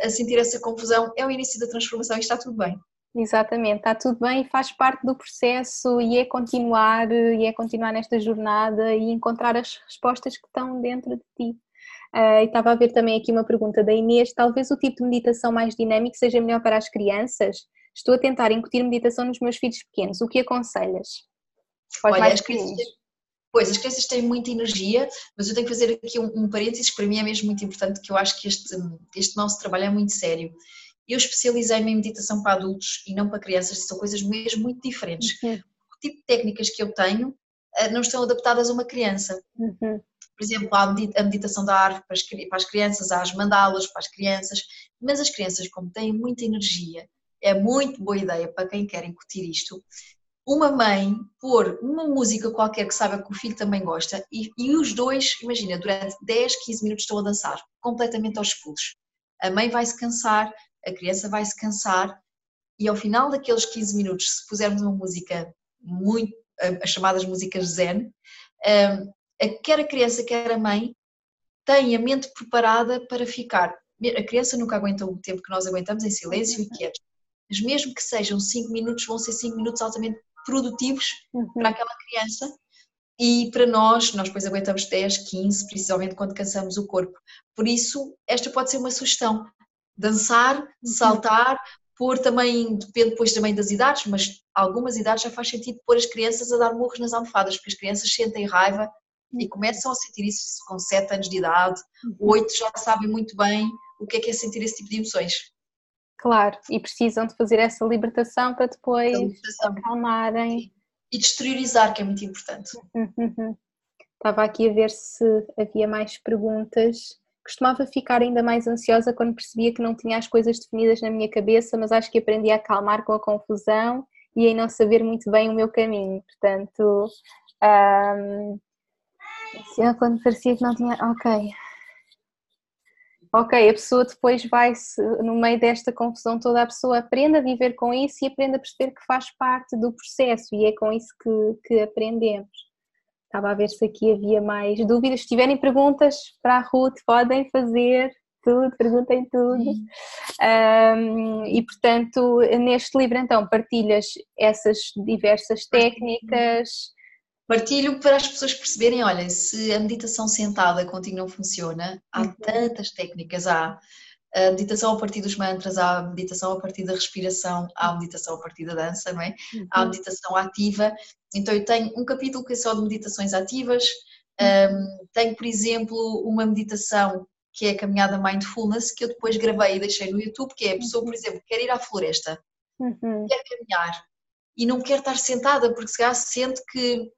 a sentir essa confusão, é o início da transformação e está tudo bem. Exatamente, está tudo bem e faz parte do processo e é continuar nesta jornada e encontrar as respostas que estão dentro de ti. E estava a ver também aqui uma pergunta da Inês, talvez o tipo de meditação mais dinâmico seja melhor para as crianças? Estou a tentar incutir meditação nos meus filhos pequenos, o que aconselhas? Olha, as crianças têm muita energia, mas eu tenho que fazer aqui um parênteses, que para mim é mesmo muito importante, que eu acho que este nosso trabalho é muito sério. Eu especializei-me em meditação para adultos e não para crianças, são coisas mesmo muito diferentes. O tipo de técnicas que eu tenho não estão adaptadas a uma criança. Por exemplo, há a meditação da árvore para as crianças, há as mandalas para as crianças, mas as crianças, como têm muita energia, é muito boa ideia para quem quer incutir isto, uma mãe pôr uma música qualquer que saiba que o filho também gosta e os dois, imagina, durante 10, 15 minutos estão a dançar, completamente aos pulos. A mãe vai se cansar, a criança vai se cansar e ao final daqueles 15 minutos, se pusermos uma música muito, as chamadas músicas zen, quer a criança, quer a mãe, têm a mente preparada para ficar. A criança nunca aguenta o tempo que nós aguentamos em silêncio e quietos, mas mesmo que sejam 5 minutos, vão ser 5 minutos altamente produtivos para aquela criança e para nós depois aguentamos 10, 15, principalmente quando cansamos o corpo. Por isso, esta pode ser uma sugestão. Dançar, saltar, pôr também, depende depois também das idades, mas algumas idades já faz sentido pôr as crianças a dar murros nas almofadas, porque as crianças sentem raiva e começam a sentir isso com 7 anos de idade, 8 já sabem muito bem o que é sentir esse tipo de emoções. Claro, e precisam de fazer essa libertação para depois acalmarem. E de exteriorizar, que é muito importante. Estava aqui a ver se havia mais perguntas. Costumava ficar ainda mais ansiosa quando percebia que não tinha as coisas definidas na minha cabeça, mas acho que aprendi a acalmar com a confusão e em não saber muito bem o meu caminho. Portanto, quando parecia que não tinha... Ok, a pessoa depois vai-se, no meio desta confusão toda, a pessoa aprende a viver com isso e aprende a perceber que faz parte do processo e é com isso que aprendemos. Estava a ver se aqui havia mais dúvidas. Se tiverem perguntas para a Ruth, podem fazer tudo, perguntem tudo. E portanto, neste livro então partilhas essas diversas técnicas. Partilho para as pessoas perceberem, olha, se a meditação sentada contigo não funciona, há tantas técnicas, há a meditação a partir dos mantras, há a meditação a partir da respiração, há a meditação a partir da dança, não é? Há a meditação ativa, então eu tenho um capítulo que é só de meditações ativas, Tenho, por exemplo, uma meditação que é a caminhada Mindfulness, que eu depois gravei e deixei no YouTube, que é a pessoa, por exemplo, quer ir à floresta, quer caminhar e não quer estar sentada, porque se calhar sente que,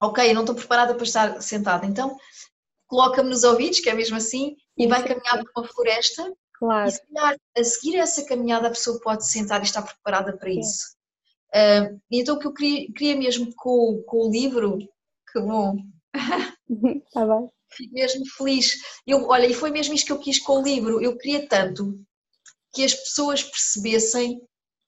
ok, eu não estou preparada para estar sentada, então coloca-me nos ouvidos, que é mesmo assim, e vai caminhar por uma floresta. Claro. E se calhar, a seguir essa caminhada, a pessoa pode se sentar e estar preparada para isso. Então o que eu queria mesmo com o livro, que bom, Tá bem. fico mesmo feliz. Olha, e foi mesmo isto que eu quis com o livro, eu queria tanto que as pessoas percebessem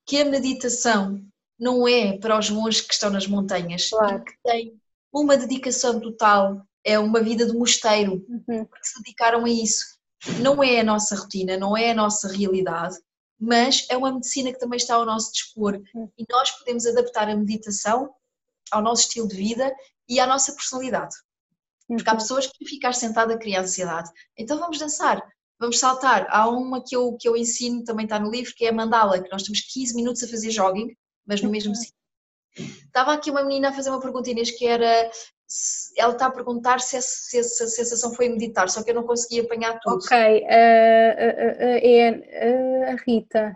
que a meditação não é para os monges que estão nas montanhas Claro. e que têm uma dedicação total, é uma vida de mosteiro, porque se dedicaram a isso. Não é a nossa rotina, não é a nossa realidade, mas é uma medicina que também está ao nosso dispor e nós podemos adaptar a meditação ao nosso estilo de vida e à nossa personalidade. Porque há pessoas que ficar sentada cria ansiedade. Então vamos dançar, vamos saltar. Há uma que eu ensino, também está no livro, que é a mandala, que nós temos 15 minutos a fazer jogging, mas no mesmo sítio. Estava aqui uma menina a fazer uma pergunta, Inês, que era, ela está a perguntar se essa sensação foi meditar, só que eu não consegui apanhar tudo. Ok, é a Rita.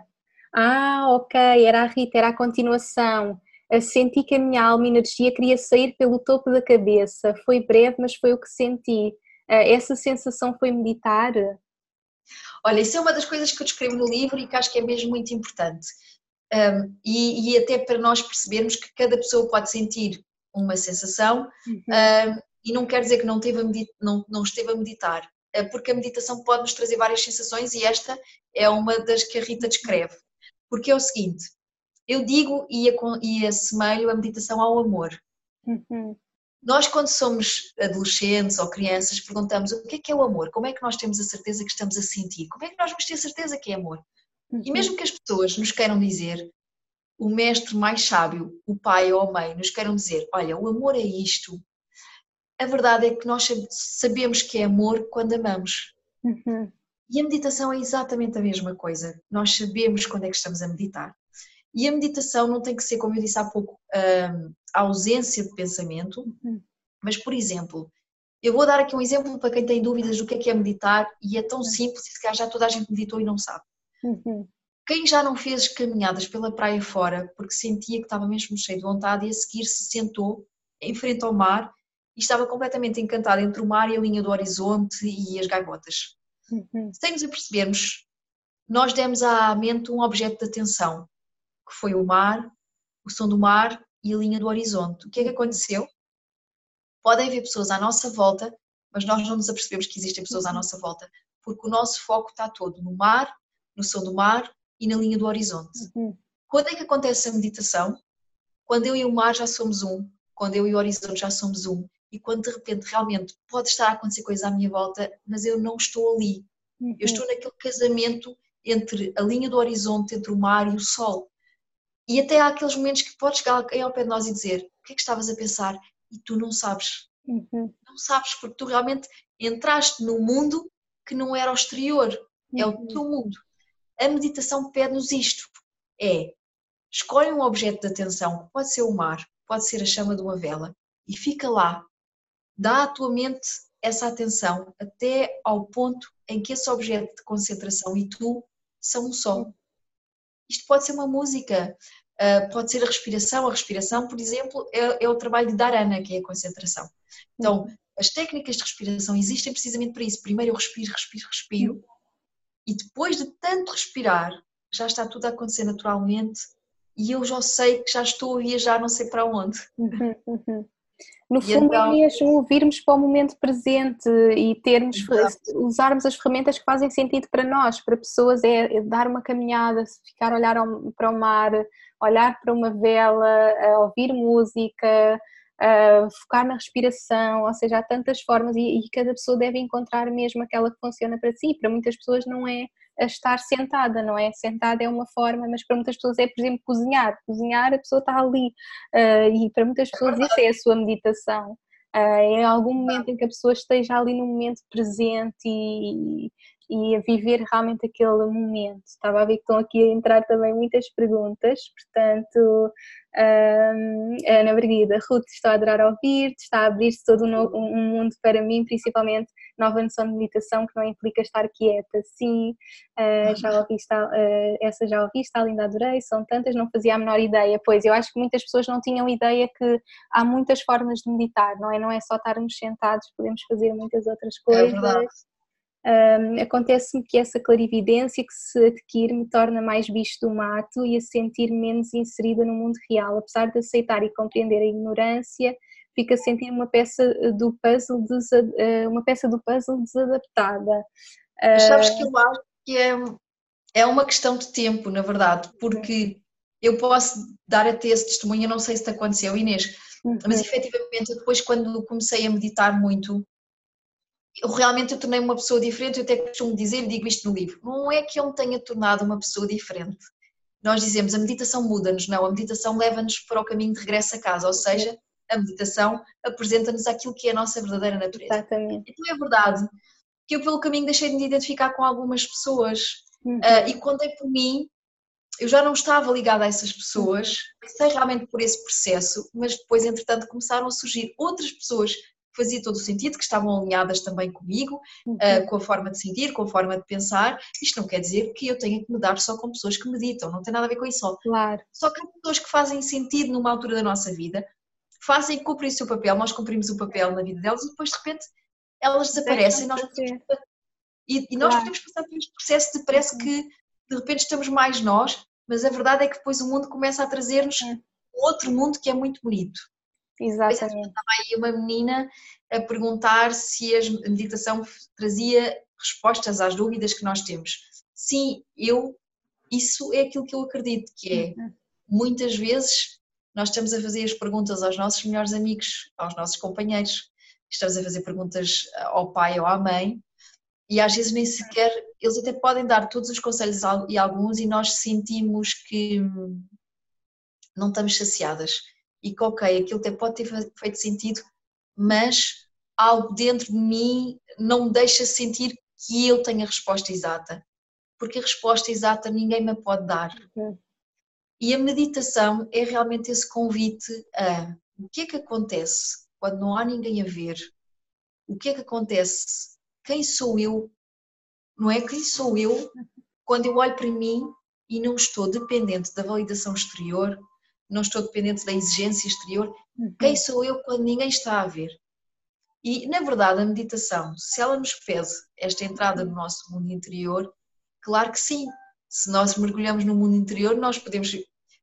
Ok, era a Rita, era a continuação. Senti que a minha alma e energia queria sair pelo topo da cabeça. Foi breve, mas foi o que senti. Essa sensação foi meditar? Olha, isso é uma das coisas que eu descrevo no livro e que acho que é mesmo muito importante. E até para nós percebermos que cada pessoa pode sentir uma sensação e não quer dizer que não esteve a meditar, porque a meditação pode nos trazer várias sensações e esta é uma das que a Rita descreve. Porque é o seguinte, eu digo e assemelho a meditação ao amor. Nós, quando somos adolescentes ou crianças, perguntamos o que é o amor? Como é que nós temos a certeza que estamos a sentir? Como é que nós vamos ter certeza que é amor? E mesmo que as pessoas nos queiram dizer, o mestre mais sábio, o pai ou a mãe, nos queiram dizer, olha, o amor é isto, a verdade é que nós sabemos que é amor quando amamos. E a meditação é exatamente a mesma coisa. Nós sabemos quando é que estamos a meditar. E a meditação não tem que ser, como eu disse há pouco, a ausência de pensamento, mas, por exemplo, eu vou dar aqui um exemplo para quem tem dúvidas do que é meditar e é tão simples, e se calhar já toda a gente meditou e não sabe. Quem já não fez caminhadas pela praia fora porque sentia que estava mesmo cheio de vontade e a seguir se sentou em frente ao mar e estava completamente encantado entre o mar e a linha do horizonte e as gaivotas. Sem nos apercebermos, nós demos à mente um objeto de atenção, que foi o mar, o som do mar e a linha do horizonte. O que é que aconteceu? Podem haver pessoas à nossa volta, mas nós não nos apercebemos que existem pessoas à nossa volta, porque o nosso foco está todo no mar, no som do mar e na linha do horizonte. Quando é que acontece a meditação? Quando eu e o mar já somos um, quando eu e o horizonte já somos um, e quando de repente realmente pode estar a acontecer coisa à minha volta, mas eu não estou ali. Eu estou naquele casamento entre a linha do horizonte, entre o mar e o sol. E até há aqueles momentos que podes chegar ao pé de nós e dizer, o que é que estavas a pensar? E tu não sabes. Não sabes, porque tu realmente entraste num mundo que não era o exterior, é o teu mundo. A meditação pede-nos isto, escolhe um objeto de atenção, pode ser o mar, pode ser a chama de uma vela, e fica lá, dá à tua mente essa atenção até ao ponto em que esse objeto de concentração e tu são um só. Isto pode ser uma música, pode ser a respiração, por exemplo, é o trabalho de Dharana, que é a concentração. Então, as técnicas de respiração existem precisamente para isso. Primeiro eu respiro, e depois de tanto respirar, já está tudo a acontecer naturalmente e eu já sei que já estou a viajar não sei para onde. No fundo então, é mesmo ouvirmos para o momento presente e usarmos as ferramentas que fazem sentido para nós, para pessoas, é dar uma caminhada, ficar a olhar para o mar, olhar para uma vela, ouvir música, focar na respiração, ou seja, há tantas formas e cada pessoa deve encontrar mesmo aquela que funciona para si. Para muitas pessoas não é a estar sentada, não é? Sentada é uma forma, mas para muitas pessoas é, por exemplo, cozinhar. Cozinhar, a pessoa está ali e para muitas pessoas isso é a sua meditação. É algum momento em que a pessoa esteja ali no momento presente e a viver realmente aquele momento. Estava a ver que estão aqui a entrar também muitas perguntas, portanto, Ana Margarida, Ruth, estou a adorar ouvir-te, está a abrir-se todo um mundo para mim, principalmente nova noção de meditação que não implica estar quieta. Sim, já ouvi, essa já ouvi, está linda, adorei, são tantas, não fazia a menor ideia. Pois, eu acho que muitas pessoas não tinham ideia que há muitas formas de meditar, não é? Não é só estarmos sentados, podemos fazer muitas outras É coisas. verdade. Acontece-me que essa clarividência que se adquire me torna mais bicho do mato e a sentir menos inserida no mundo real. Apesar de aceitar e compreender a ignorância, fico a sentir uma peça do puzzle, desadaptada. Mas sabes que eu acho que é uma questão de tempo, na verdade, porque eu posso dar até esse testemunho, eu não sei se te aconteceu, Inês, mas efetivamente depois quando comecei a meditar muito, eu realmente tornei-me uma pessoa diferente. Eu até costumo dizer, digo isto no livro, não é que eu me tenha tornado uma pessoa diferente. Nós dizemos, a meditação muda-nos, não, a meditação leva-nos para o caminho de regresso a casa, ou seja, a meditação apresenta-nos aquilo que é a nossa verdadeira natureza. Exatamente. Então é verdade que eu pelo caminho deixei de me identificar com algumas pessoas e quando é por mim, eu já não estava ligada a essas pessoas, passei realmente por esse processo, mas depois entretanto começaram a surgir outras pessoas que fazia todo o sentido, que estavam alinhadas também comigo, com a forma de sentir, com a forma de pensar. Isto não quer dizer que eu tenha que me dar só com pessoas que meditam, não tem nada a ver com isso. Claro. Só que há pessoas que fazem sentido numa altura da nossa vida, fazem e cumprem o seu papel, nós cumprimos o papel na vida delas e depois de repente elas desaparecem e nós podemos passar por este processo de parece que de repente estamos mais nós, mas a verdade é que depois o mundo começa a trazer-nos um outro mundo que é muito bonito. Exatamente. Estava aí uma menina a perguntar se a meditação trazia respostas às dúvidas que nós temos. Sim, isso é aquilo que eu acredito, que é, muitas vezes nós estamos a fazer as perguntas aos nossos melhores amigos, aos nossos companheiros, estamos a fazer perguntas ao pai ou à mãe, e às vezes nem sequer, eles até podem dar todos os conselhos e alguns e nós sentimos que não estamos saciadas e que ok, aquilo até pode ter feito sentido, mas algo dentro de mim não me deixa sentir que eu tenho a resposta exata, porque a resposta exata ninguém me pode dar. E a meditação é realmente esse convite a o que é que acontece quando não há ninguém a ver, o que é que acontece, quem sou eu, não é? Quem sou eu quando eu olho para mim e não estou dependente da validação exterior, não estou dependente da exigência exterior, quem sou eu quando ninguém está a ver? E, na verdade, a meditação, se ela nos pede esta entrada no nosso mundo interior, claro que sim. Se nós mergulhamos no mundo interior, nós podemos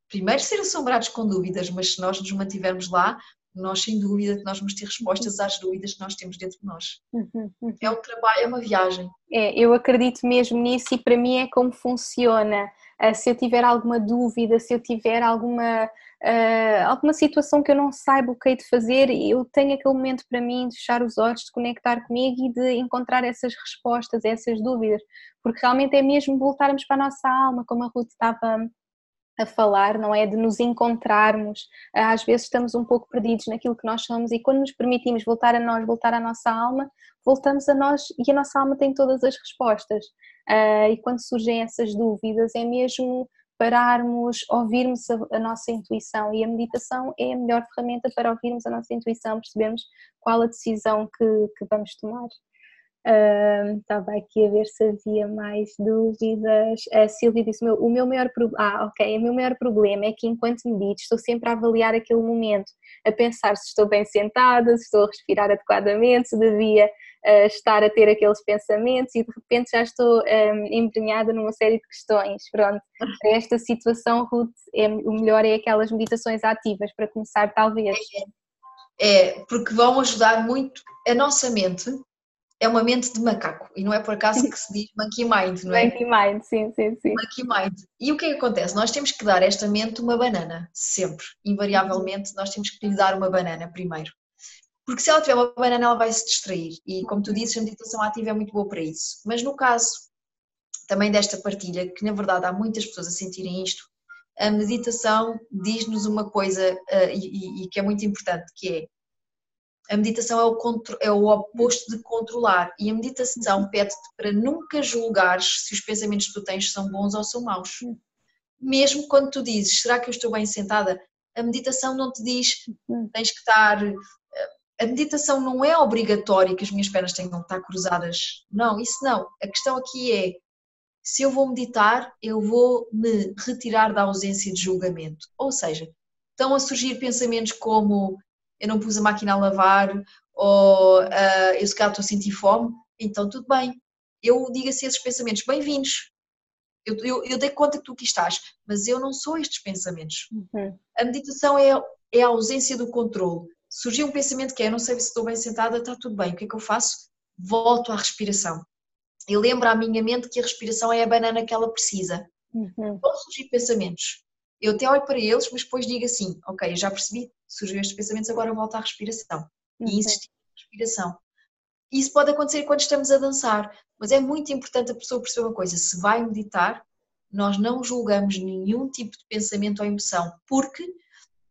primeiro ser assombrados com dúvidas, mas se nós nos mantivermos lá, nós sem dúvida que nós vamos ter respostas às dúvidas que nós temos dentro de nós. É um trabalho, é uma viagem. Eu acredito mesmo nisso e para mim é como funciona. Se eu tiver alguma dúvida, se eu tiver alguma situação que eu não saiba o que hei de fazer, eu tenho aquele momento para mim de fechar os olhos, de conectar comigo e de encontrar essas respostas, essas dúvidas, porque realmente é mesmo voltarmos para a nossa alma, como a Ruth estava a falar, não é? De nos encontrarmos, às vezes estamos um pouco perdidos naquilo que nós somos e quando nos permitimos voltar a nós, voltar à nossa alma, voltamos a nós e a nossa alma tem todas as respostas. E quando surgem essas dúvidas é mesmo pararmos, ouvirmos a nossa intuição e a meditação é a melhor ferramenta para ouvirmos a nossa intuição, percebermos qual a decisão que vamos tomar. Estava aqui a ver se havia mais dúvidas. A Silvia disse: o meu maior problema é que enquanto medito estou sempre a avaliar aquele momento, a pensar se estou bem sentada, se estou a respirar adequadamente, se devia estar a ter aqueles pensamentos e de repente já estou embrenhada numa série de questões. Pronto, para esta situação, Ruth, o melhor é aquelas meditações ativas para começar, talvez. Porque vão ajudar muito a nossa mente. É uma mente de macaco, e não é por acaso que se diz monkey mind, não é? Monkey mind, sim. Monkey mind. E o que é que acontece? Nós temos que dar a esta mente uma banana, sempre. Invariavelmente, nós temos que lhe dar uma banana primeiro. Porque se ela tiver uma banana, ela vai se distrair. E como tu dizes, a meditação ativa é muito boa para isso. Mas no caso também desta partilha, que na verdade há muitas pessoas a sentirem isto, a meditação diz-nos uma coisa e que é muito importante, que é A meditação é o oposto de controlar, e a meditação pede-te para nunca julgares se os pensamentos que tu tens são bons ou são maus. Mesmo quando tu dizes, será que eu estou bem sentada? A meditação não te diz, tens que estar... A meditação não é obrigatória que as minhas pernas tenham que estar cruzadas. Não, isso não. A questão aqui é, se eu vou meditar, eu vou me retirar da ausência de julgamento. Ou seja, estão a surgir pensamentos como eu não pus a máquina a lavar, ou eu se calhar estou a sentir fome, então tudo bem. Eu digo assim esses pensamentos, bem-vindos. Eu dei conta que tu aqui estás, mas eu não sou estes pensamentos. A meditação é a ausência do controle. Surgiu um pensamento que é, eu não sei se estou bem sentada, está tudo bem, o que é que eu faço? Volto à respiração. E lembro à minha mente que a respiração é a banana que ela precisa. Vão surgir pensamentos. Eu até olho para eles, mas depois digo assim, ok, já percebi, surgiu estes pensamentos, agora volto à respiração. E insistir na respiração. Isso pode acontecer quando estamos a dançar, mas é muito importante a pessoa perceber uma coisa, se vai meditar, nós não julgamos nenhum tipo de pensamento ou emoção, porque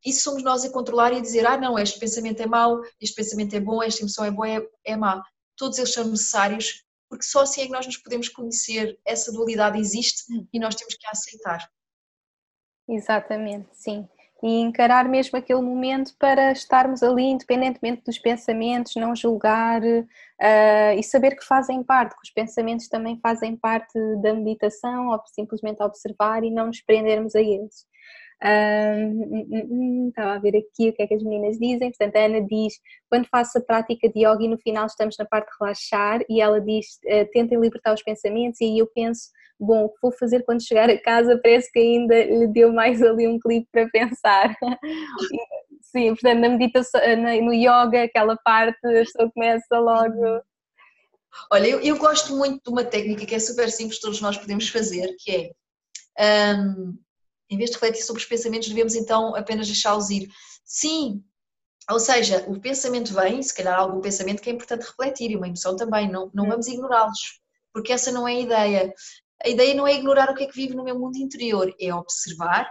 isso somos nós a controlar e a dizer, não, este pensamento é mau, este pensamento é bom, esta emoção é boa, é má. Todos eles são necessários, porque só assim é que nós nos podemos conhecer, essa dualidade existe e nós temos que a aceitar. Exatamente, sim. E encarar mesmo aquele momento para estarmos ali, independentemente dos pensamentos, não julgar e saber que fazem parte, que os pensamentos também fazem parte da meditação, ou simplesmente observar e não nos prendermos a eles. Estava a ver aqui o que é que as meninas dizem. Portanto, a Ana diz, quando faço a prática de yoga e no final estamos na parte de relaxar, e ela diz, tentem libertar os pensamentos, e aí eu penso, bom, o que vou fazer quando chegar a casa parece que ainda lhe deu mais ali um clique para pensar. Sim, portanto, na meditação, no yoga, aquela parte, a pessoa começa logo... Olha, eu gosto muito de uma técnica que é super simples, todos nós podemos fazer, que é, em vez de refletir sobre os pensamentos, devemos então apenas deixá-los ir. Sim, ou seja, o pensamento vem, se calhar algum pensamento que é importante refletir, e uma emoção também, não vamos ignorá-los, porque essa não é a ideia. A ideia não é ignorar o que é que vive no meu mundo interior, é observar,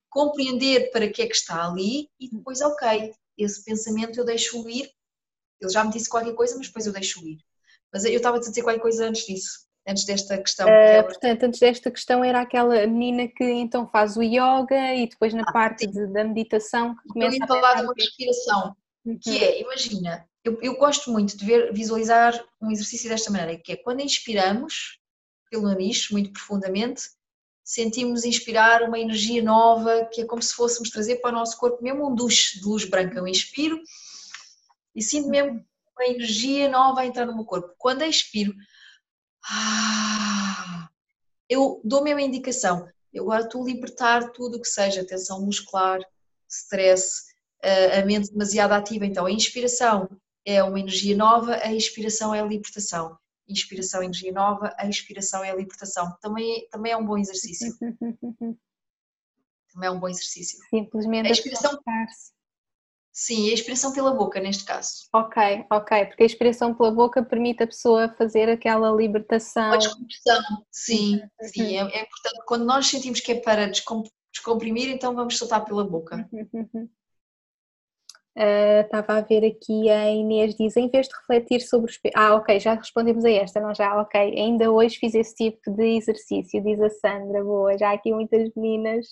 compreender para que é que está ali e depois, ok, esse pensamento eu deixo ir, ele já me disse qualquer coisa, mas depois eu deixo ir. Mas eu estava a dizer qualquer coisa antes disso, antes desta questão. Portanto, antes desta questão era aquela menina que então faz o yoga e depois na parte da meditação que começa eu ia a falar de pensar uma respiração, que é, imagina, eu gosto muito de visualizar um exercício desta maneira, que é quando inspiramos pelo nariz, muito profundamente, sentimos inspirar uma energia nova, que é como se fôssemos trazer para o nosso corpo mesmo um duche de luz branca. Eu inspiro e sinto mesmo uma energia nova a entrar no meu corpo. Quando expiro, eu dou mesmo a indicação, eu agora estou a libertar tudo o que seja tensão muscular, stress, a mente demasiado ativa. Então a inspiração é uma energia nova, a expiração é a libertação. Inspiração, energia nova, a expiração é a libertação. Também é um bom exercício. Também é um bom exercício. Simplesmente A expiração, se sim, a expiração pela boca neste caso. Ok, porque a expiração pela boca permite a pessoa fazer aquela libertação. A descompressão, sim, sim, é importante. Quando nós sentimos que é para descomprimir, então vamos soltar pela boca. Estava a ver aqui, a Inês diz, em vez de refletir sobre os... ok, já respondemos a esta, não já? Ok, ainda hoje fiz esse tipo de exercício, diz a Sandra, boa, já há aqui muitas meninas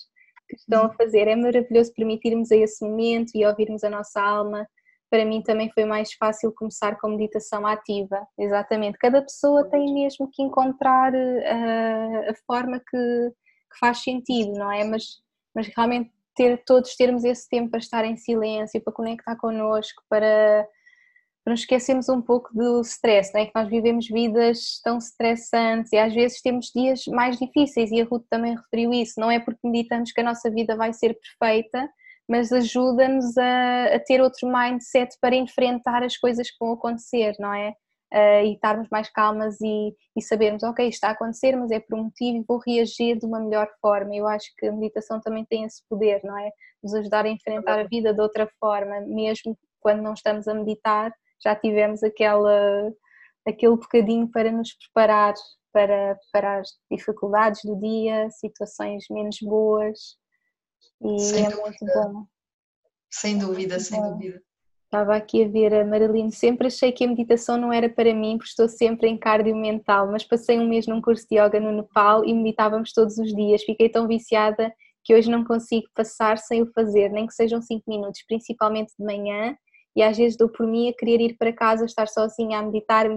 que estão a fazer, é maravilhoso permitirmos a esse momento e ouvirmos a nossa alma. Para mim também foi mais fácil começar com meditação ativa, exatamente, cada pessoa tem mesmo que encontrar a forma que faz sentido, não é? Mas realmente todos termos esse tempo para estar em silêncio, para conectar connosco, para nos esquecermos um pouco do stress, não é? Que nós vivemos vidas tão stressantes e às vezes temos dias mais difíceis, e a Ruth também referiu isso, não é porque meditamos que a nossa vida vai ser perfeita, mas ajuda-nos a ter outro mindset para enfrentar as coisas que vão acontecer, não é? E estarmos mais calmas e sabermos, ok, isto está a acontecer, mas é por um motivo e vou reagir de uma melhor forma. Eu acho que a meditação também tem esse poder, não é? Nos ajudar a enfrentar a vida de outra forma, mesmo quando não estamos a meditar, já tivemos aquele bocadinho para nos preparar para as dificuldades do dia, situações menos boas, e Sem é dúvida. muito bom. Sem dúvida, sem dúvida. Estava aqui a ver a Marilyn, sempre achei que a meditação não era para mim, porque estou sempre em cardio mental, mas passei um mês num curso de yoga no Nepal e meditávamos todos os dias. Fiquei tão viciada que hoje não consigo passar sem o fazer, nem que sejam 5 minutos, principalmente de manhã, e às vezes dou por mim a querer ir para casa, estar sozinha a meditar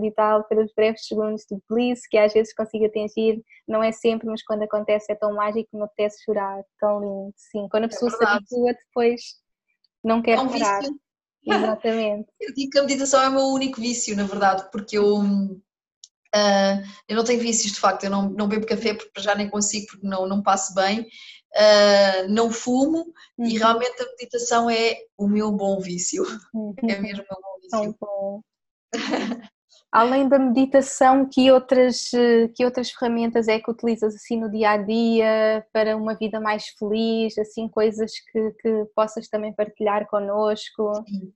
pelos breves segundos de bliss, que às vezes consigo atingir, não é sempre, mas quando acontece é tão mágico que me apetece chorar, tão lindo, sim. Quando a É pessoa se verdade. habitua, depois não É quer um parar. vício. Exatamente. Eu digo que a meditação é o meu único vício, na verdade, porque eu não tenho vícios, de facto, eu não bebo café porque já nem consigo, porque não passo bem, não fumo e realmente a meditação é o meu bom vício, é mesmo o meu bom Tão vício. bom. Além da meditação, que outras ferramentas é que utilizas assim no dia a dia para uma vida mais feliz, assim coisas que possas também partilhar connosco? Sim.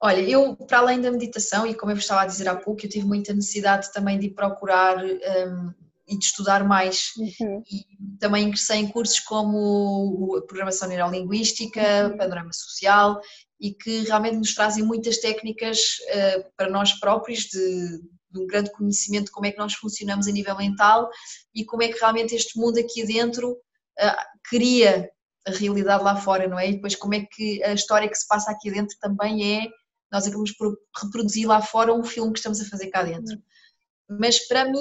Olha, eu, para além da meditação, e como eu vos estava a dizer há pouco, eu tive muita necessidade também de ir procurar e de estudar mais. E também ingressei em cursos como Programação Neurolinguística, Panorama Social, e que realmente nos trazem muitas técnicas para nós próprios de um grande conhecimento de como é que nós funcionamos a nível mental e como é que realmente este mundo aqui dentro cria a realidade lá fora, não é? E depois como é que a história que se passa aqui dentro também nós acabamos por reproduzir lá fora um filme que estamos a fazer cá dentro. Mas para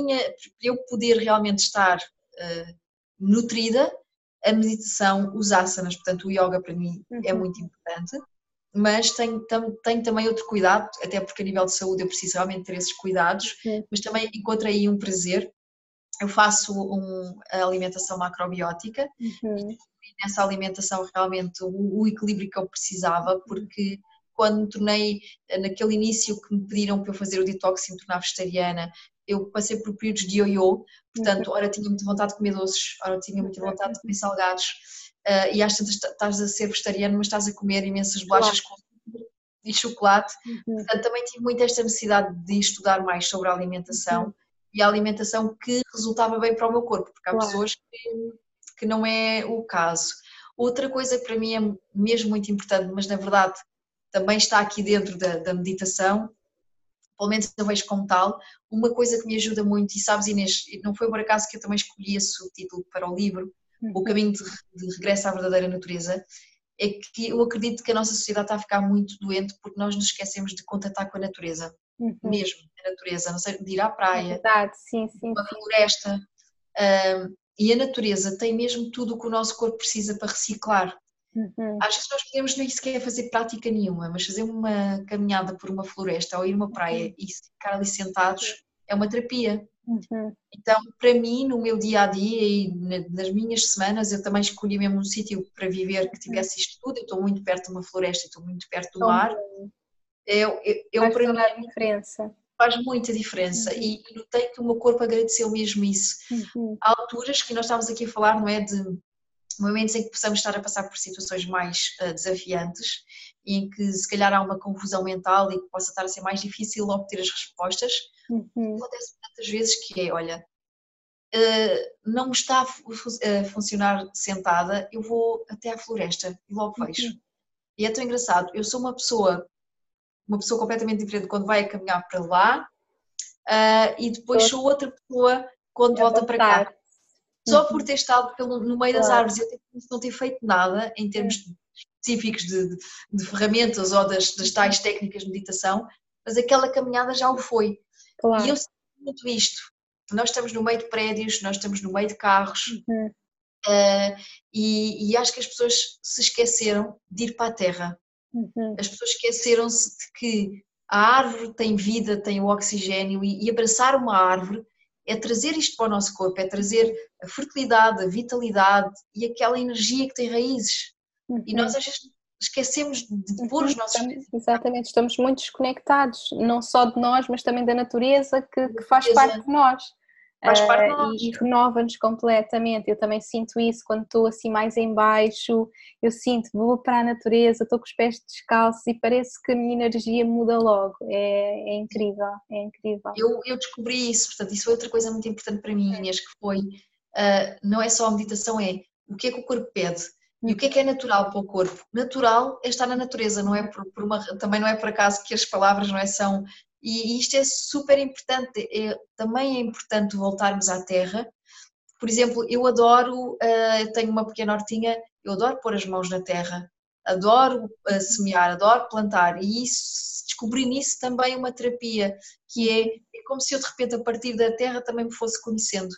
eu poder realmente estar nutrida, a meditação, os asanas, portanto o yoga para mim é muito importante, mas tenho também outro cuidado, até porque a nível de saúde eu preciso realmente ter esses cuidados, mas também encontro aí um prazer. Eu faço a alimentação macrobiótica e nessa alimentação realmente o equilíbrio que eu precisava, porque quando me tornei, naquele início que me pediram para eu fazer o detox e me tornar vegetariana, eu passei por períodos de ioiô, portanto, ora tinha muita vontade de comer doces, ora tinha muita vontade de comer salgados, e às tantas estás a ser vegetariano, mas estás a comer imensas bolachas com e chocolate, portanto também tive muito esta necessidade de estudar mais sobre a alimentação e a alimentação que resultava bem para o meu corpo, porque há pessoas que não é o caso. Outra coisa que para mim é mesmo muito importante, mas na verdade também está aqui dentro da meditação, pelo menos eu vejo como tal, uma coisa que me ajuda muito, e sabes Inês, não foi por acaso que eu também escolhi esse subtítulo para o livro, O Caminho de Regresso à Verdadeira Natureza, é que eu acredito que a nossa sociedade está a ficar muito doente porque nós nos esquecemos de contatar com a natureza, mesmo a natureza, não sei, de ir à praia, uma floresta, e a natureza tem mesmo tudo o que o nosso corpo precisa para reciclar. Às vezes nós podemos nem sequer fazer prática nenhuma, mas fazer uma caminhada por uma floresta ou ir a uma praia e ficar ali sentados é uma terapia. Então, para mim, no meu dia a dia e nas minhas semanas, eu também escolhi mesmo um sítio para viver que tivesse isto tudo. Eu estou muito perto de uma floresta, estou muito perto do mar. Faz Para toda mim, a diferença. faz muita diferença e notei que o meu corpo agradeceu mesmo isso. Há alturas que nós estávamos aqui a falar, não é, de momentos em que possamos estar a passar por situações mais desafiantes e em que se calhar há uma confusão mental e que possa estar a ser mais difícil obter as respostas. Acontece tantas vezes que olha, não me está a funcionar sentada, eu vou até à floresta e logo vejo. E é tão engraçado, eu sou uma pessoa completamente diferente quando vai a caminhar para lá e depois sou outra pessoa quando volta para cá. Só por ter estado no meio das árvores, eu não ter feito nada em termos específicos de ferramentas ou das tais técnicas de meditação, mas aquela caminhada já o foi. E eu sinto muito isto. Nós estamos no meio de prédios, nós estamos no meio de carros e acho que as pessoas se esqueceram de ir para a terra. As pessoas esqueceram-se de que a árvore tem vida, tem o oxigênio e abraçar uma árvore é trazer isto para o nosso corpo, é trazer a fertilidade, a vitalidade e aquela energia que tem raízes. E nós às vezes esquecemos de pôr os nossos pés. Exatamente, estamos muito desconectados, não só de nós, mas também da natureza que faz parte de nós. Faz parte de nós. E renova-nos completamente. Eu também sinto isso quando estou assim mais em baixo, eu sinto, vou para a natureza, estou com os pés descalços e parece que a minha energia muda logo. É incrível, é incrível. Eu descobri isso, portanto, isso foi outra coisa muito importante para mim, Inês, que foi, não é só a meditação, é o que é que o corpo pede. E o que é natural para o corpo? Natural é estar na natureza, não é também não é por acaso que as palavras não é, são... E isto é super importante, também é importante voltarmos à terra. Por exemplo, eu adoro, eu tenho uma pequena hortinha, eu adoro pôr as mãos na terra, adoro semear, adoro plantar, e isso, descobri nisso também uma terapia, que é como se eu de repente a partir da terra também me fosse conhecendo.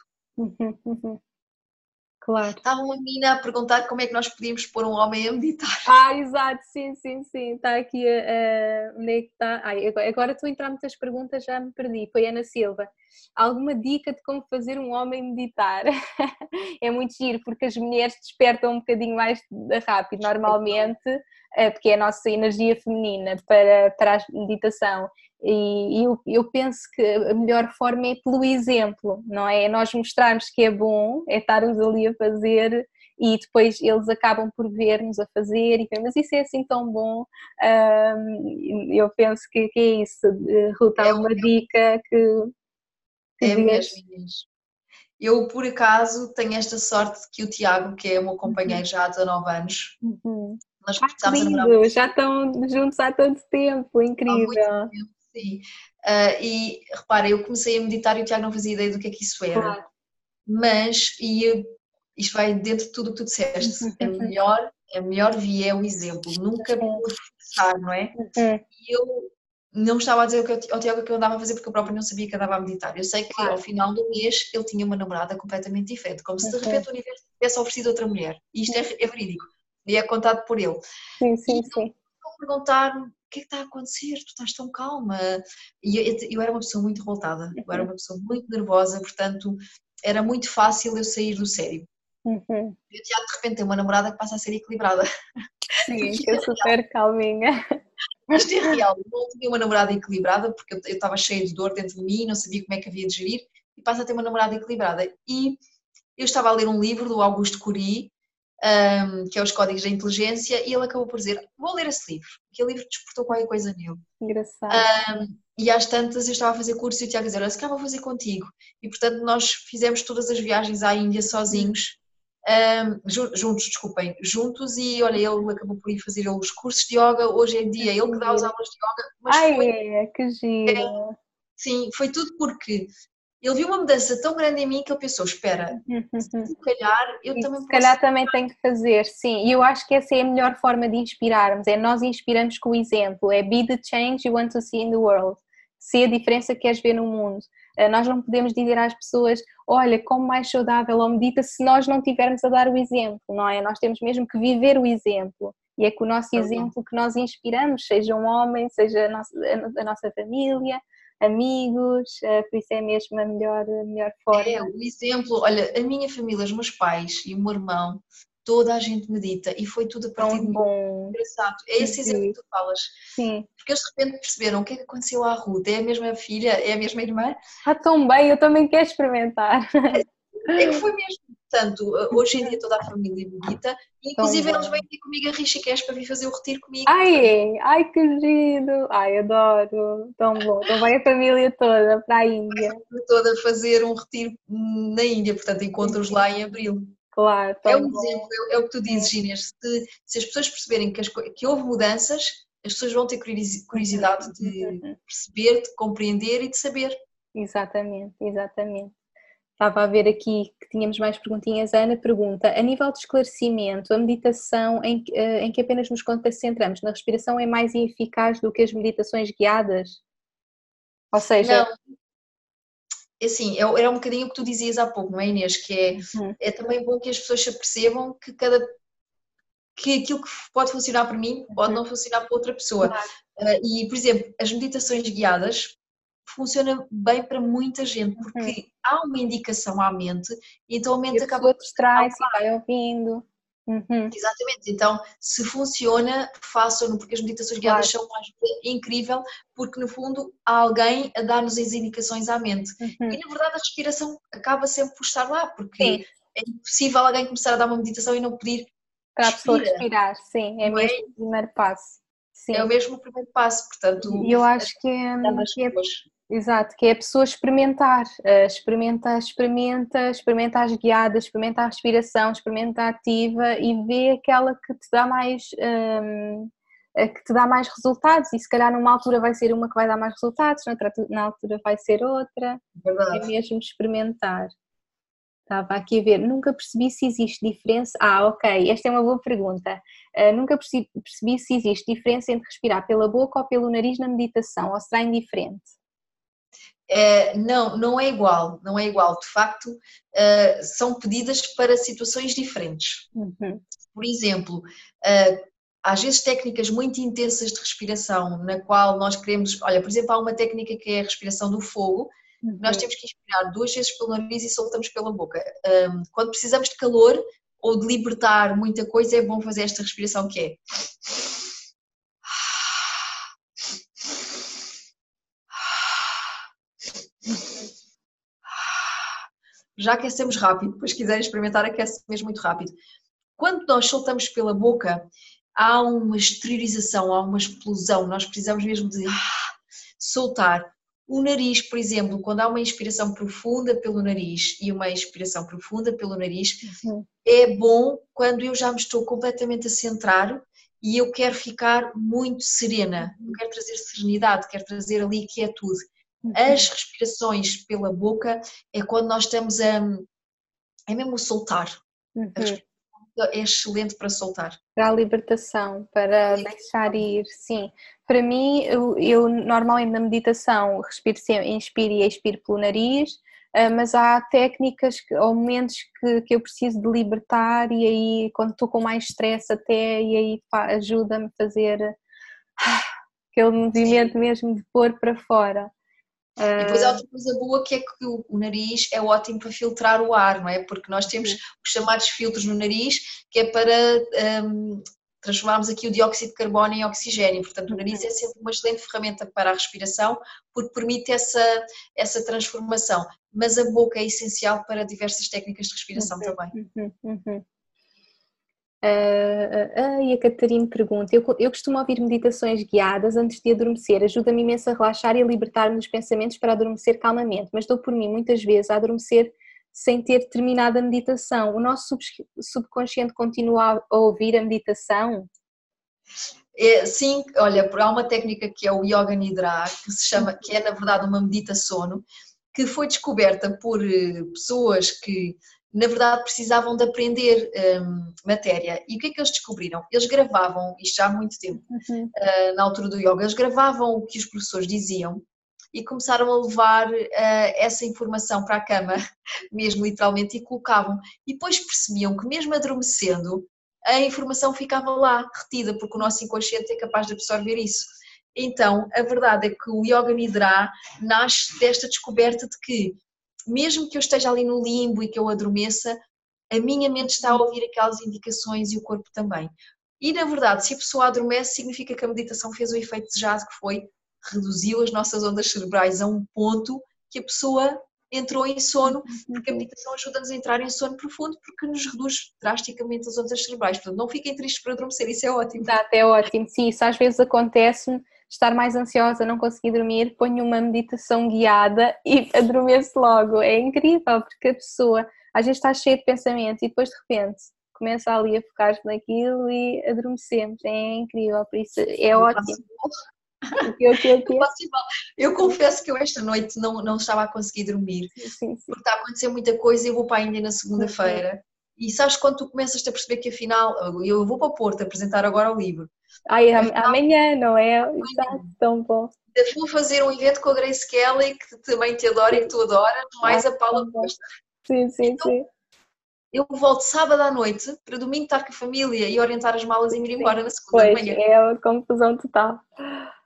Claro. Estava uma menina a perguntar como é que nós podíamos pôr um homem a meditar. Exato, sim. Está aqui, onde é que está? Agora estou a entrar muitas perguntas, já me perdi. Foi Ana Silva. Alguma dica de como fazer um homem meditar? É muito giro, porque as mulheres despertam um bocadinho mais rápido, normalmente, porque é a nossa energia feminina para a meditação. E eu penso que a melhor forma é pelo exemplo, não é? É nós mostrarmos que é bom, é estarmos ali a fazer e depois eles acabam por ver-nos a fazer e mas isso é assim tão bom. Eu penso que é isso. Ruth, há uma dica que é digas? mesmo. Eu, por acaso, tenho esta sorte que o Tiago, que é o meu companheiro já há 19 anos, nós Que começámos a namorar lindo! Já estão juntos há tanto tempo, há muito incrível! tempo, sim. E repara, eu comecei a meditar e o Tiago não fazia ideia do que é que isso era. Claro. Mas, isto vai dentro de tudo o que tu disseste, a melhor via é o exemplo, nunca por forçar, não é? E eu não estava a dizer ao Tiago que eu andava a fazer porque eu própria não sabia que andava a meditar. Eu sei que ao final do mês ele tinha uma namorada completamente diferente, como se de repente o universo tivesse oferecido outra mulher. E isto é verídico, e é contado por ele. Sim. E perguntar-me, o que é que está a acontecer? Tu estás tão calma. E eu era uma pessoa muito revoltada, eu era uma pessoa muito nervosa, portanto era muito fácil eu sair do sério. E o Tiago de repente tem uma namorada que passa a ser equilibrada. Sim, que é super calminha. Isto é real, eu não tinha uma namorada equilibrada porque eu estava cheia de dor dentro de mim, não sabia como é que havia de gerir, e passa a ter uma namorada equilibrada. E eu estava a ler um livro do Augusto Cury, que é Os Códigos da Inteligência, e ele acabou por dizer, vou ler esse livro, que o livro despertou qualquer coisa nele. Engraçado. E às tantas eu estava a fazer curso e o Tiago a dizer, olha, se calhar vou fazer contigo. E portanto nós fizemos todas as viagens à Índia sozinhos, juntos, e olha, ele acabou por ir fazer os cursos de yoga, hoje em dia ele que dá as aulas de yoga, mas Que giro! sim, foi tudo porque ele viu uma mudança tão grande em mim que ele pensou, espera, se calhar eu também Se posso... calhar também tem que fazer, sim. E eu acho que essa é a melhor forma de inspirarmos, é nós inspiramos com o exemplo, é be the change you want to see in the world, ser a diferença que queres ver no mundo. Nós não podemos dizer às pessoas, olha, como mais saudável ou medita, se nós não tivermos a dar o exemplo, não é? Nós temos mesmo que viver o exemplo. E é com o nosso exemplo que nós inspiramos, seja um homem, seja a nossa família, amigos, por isso é mesmo a melhor forma. É, o exemplo, olha, a minha família, os meus pais e o meu irmão, toda a gente medita e foi tudo a partir de Tão mim. bom. Engraçado. É esse exemplo que tu falas. Sim. Porque eles de repente perceberam o que é que aconteceu à Ruth, é a mesma filha, é a mesma irmã. Tão bem, eu também quero experimentar. É que foi mesmo. Portanto, hoje em dia toda a família medita, e inclusive eles vêm aqui comigo a Rishikesh para vir fazer o retiro comigo. Ai, que giro! Ai, adoro! Tão bom. Então vai a família toda para a Índia. Toda a fazer um retiro na Índia, portanto encontros lá em abril. Claro, É tão um bom. exemplo, é o que tu dizes, Inês, se as pessoas perceberem que houve mudanças, as pessoas vão ter curiosidade de perceber, de compreender e de saber. Exatamente. Estava a ver aqui que tínhamos mais perguntinhas. A Ana pergunta, a nível de esclarecimento, a meditação em que apenas nos concentramos na respiração é mais eficaz do que as meditações guiadas? Ou seja... Não, assim, era um bocadinho o que tu dizias há pouco, não é, Inês? Que é também bom que as pessoas se apercebam que aquilo que pode funcionar para mim pode não funcionar para outra pessoa. E, por exemplo, as meditações guiadas funcionam bem para muita gente, porque há uma indicação à mente e então a mente acaba por distrai-se e vai ouvindo. Exatamente, então se funciona, façam-no, porque as meditações guiadas são uma ajuda incrível, porque no fundo há alguém a dar-nos as indicações à mente. E na verdade a respiração acaba sempre por estar lá, porque é impossível alguém começar a dar uma meditação e não pedir para a pessoa respira. respirar, sim, é mesmo o primeiro passo. Sim. É o mesmo o primeiro passo, portanto... Eu acho que Exato, que é a pessoa experimentar, experimenta as guiadas, experimenta a respiração, experimenta a ativa e vê aquela que te dá mais, que te dá mais resultados, e se calhar numa altura vai ser uma que vai dar mais resultados, na altura vai ser outra, é Verdade. mesmo experimentar. Estava aqui a ver, nunca percebi se existe diferença. Ok, esta é uma boa pergunta. Nunca percebi se existe diferença entre respirar pela boca ou pelo nariz na meditação, ou será indiferente? Não, não é igual, não é igual. De facto, são pedidas para situações diferentes. Uhum. Por exemplo, às vezes técnicas muito intensas de respiração, na qual nós queremos, olha, por exemplo, há uma técnica que é a respiração do fogo, nós temos que inspirar 2 vezes pelo nariz e soltamos pela boca. Quando precisamos de calor ou de libertar muita coisa, é bom fazer esta respiração que é. Já aquecemos rápido, depois se quiserem experimentar, aquece mesmo muito rápido. Quando nós soltamos pela boca, há uma exteriorização, há uma explosão, nós precisamos mesmo de soltar. O nariz, por exemplo, quando há uma inspiração profunda pelo nariz e uma expiração profunda pelo nariz, é bom quando eu já me estou completamente a centrar e eu quero ficar muito serena, eu quero trazer serenidade, quero trazer ali quietude. As respirações pela boca é quando nós estamos a... é mesmo o soltar. A respiração é excelente para soltar. Para a libertação, para deixar ir, sim. Para mim, eu normalmente na meditação respiro sempre, inspiro e expiro pelo nariz, mas há técnicas ou momentos que eu preciso de libertar, e aí quando estou com mais stress até, e aí ajuda-me a fazer aquele movimento mesmo de pôr para fora. E depois há outra coisa boa, que é que o nariz é ótimo para filtrar o ar, não é? Porque nós temos os chamados filtros no nariz, que é para transformarmos aqui o dióxido de carbono em oxigênio. Portanto, o nariz é sempre uma excelente ferramenta para a respiração, porque permite essa transformação. Mas a boca é essencial para diversas técnicas de respiração também. E a Catarina pergunta, eu costumo ouvir meditações guiadas antes de adormecer, ajuda-me imenso a relaxar e a libertar-me dos pensamentos para adormecer calmamente, mas dou por mim muitas vezes a adormecer sem ter terminado a meditação. O nosso subconsciente continua a ouvir a meditação? Sim, olha, há uma técnica que é o Yoga Nidra, que é na verdade uma meditação, que foi descoberta por pessoas que na verdade precisavam de aprender matéria. E o que é que eles descobriram? Eles gravavam, isto já há muito tempo, na altura do yoga, eles gravavam o que os professores diziam e começaram a levar essa informação para a cama, mesmo literalmente, e colocavam. E depois percebiam que mesmo adormecendo, a informação ficava lá, retida, porque o nosso inconsciente é capaz de absorver isso. Então, a verdade é que o Yoga Nidra nasce desta descoberta de que, mesmo que eu esteja ali no limbo e que eu adormeça, a minha mente está a ouvir aquelas indicações e o corpo também. E, na verdade, se a pessoa adormece, significa que a meditação fez o efeito desejado, que foi reduziu as nossas ondas cerebrais a um ponto que a pessoa entrou em sono, porque a meditação ajuda-nos a entrar em sono profundo, porque nos reduz drasticamente as ondas cerebrais. Portanto, não fiquem tristes por adormecer, isso é ótimo. Exato, é ótimo. Sim, isso às vezes acontece-me, estar mais ansiosa, não conseguir dormir, ponho uma meditação guiada e adormeço logo. É incrível, porque a pessoa às vezes está cheia de pensamento e depois de repente começa ali a focar-se naquilo e adormecemos. É incrível, por isso é ótimo. Eu confesso que eu esta noite não estava a conseguir dormir, porque está a acontecer muita coisa e eu vou para a Índia na segunda-feira. E sabes quando tu começas a perceber que afinal, eu vou para o Porto apresentar agora o livro. Amanhã, não é? Está tão bom. Vou fazer um evento com a Grace Kelly, que também te adora e que tu adoras, mais a Paula Costa. Sim. Eu volto sábado à noite para domingo estar com a família e orientar as malas e ir embora na segunda de manhã. É a confusão total.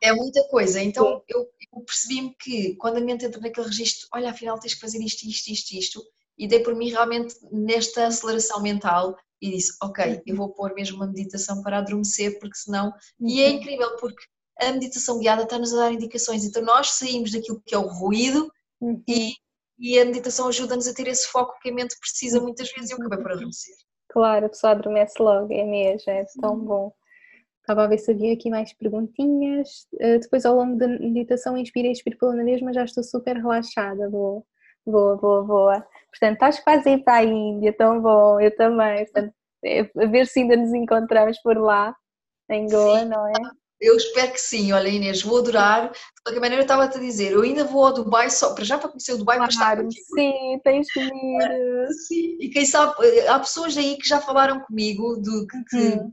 É muita coisa, então eu percebi-me que quando a mente entra naquele registro, olha, afinal tens que fazer isto, e dei por mim realmente nesta aceleração mental e disse, ok, eu vou pôr mesmo uma meditação para adormecer, porque senão... E é incrível, porque a meditação guiada está-nos a dar indicações, então nós saímos daquilo que é o ruído e a meditação ajuda-nos a ter esse foco que a mente precisa muitas vezes e eu acabei por adormecer. Claro, a pessoa adormece logo, é mesmo, é tão bom. Estava a ver se havia aqui mais perguntinhas. Depois, ao longo da meditação, inspira e expiro pela nariz, mas já estou super relaxada. Boa, boa, boa, boa. Portanto, estás quase a ir para a Índia, tão bom, eu também. Portanto, a ver se ainda nos encontramos por lá, em Goa, Sim, não é? eu espero que sim. Olha, Inês, vou adorar. De qualquer maneira, eu estava-te a dizer, eu ainda vou ao Dubai só para já para conhecer o Dubai para estar Claro, contigo. sim, tens que vir. Sim. E quem sabe, há pessoas aí que já falaram comigo que Uhum.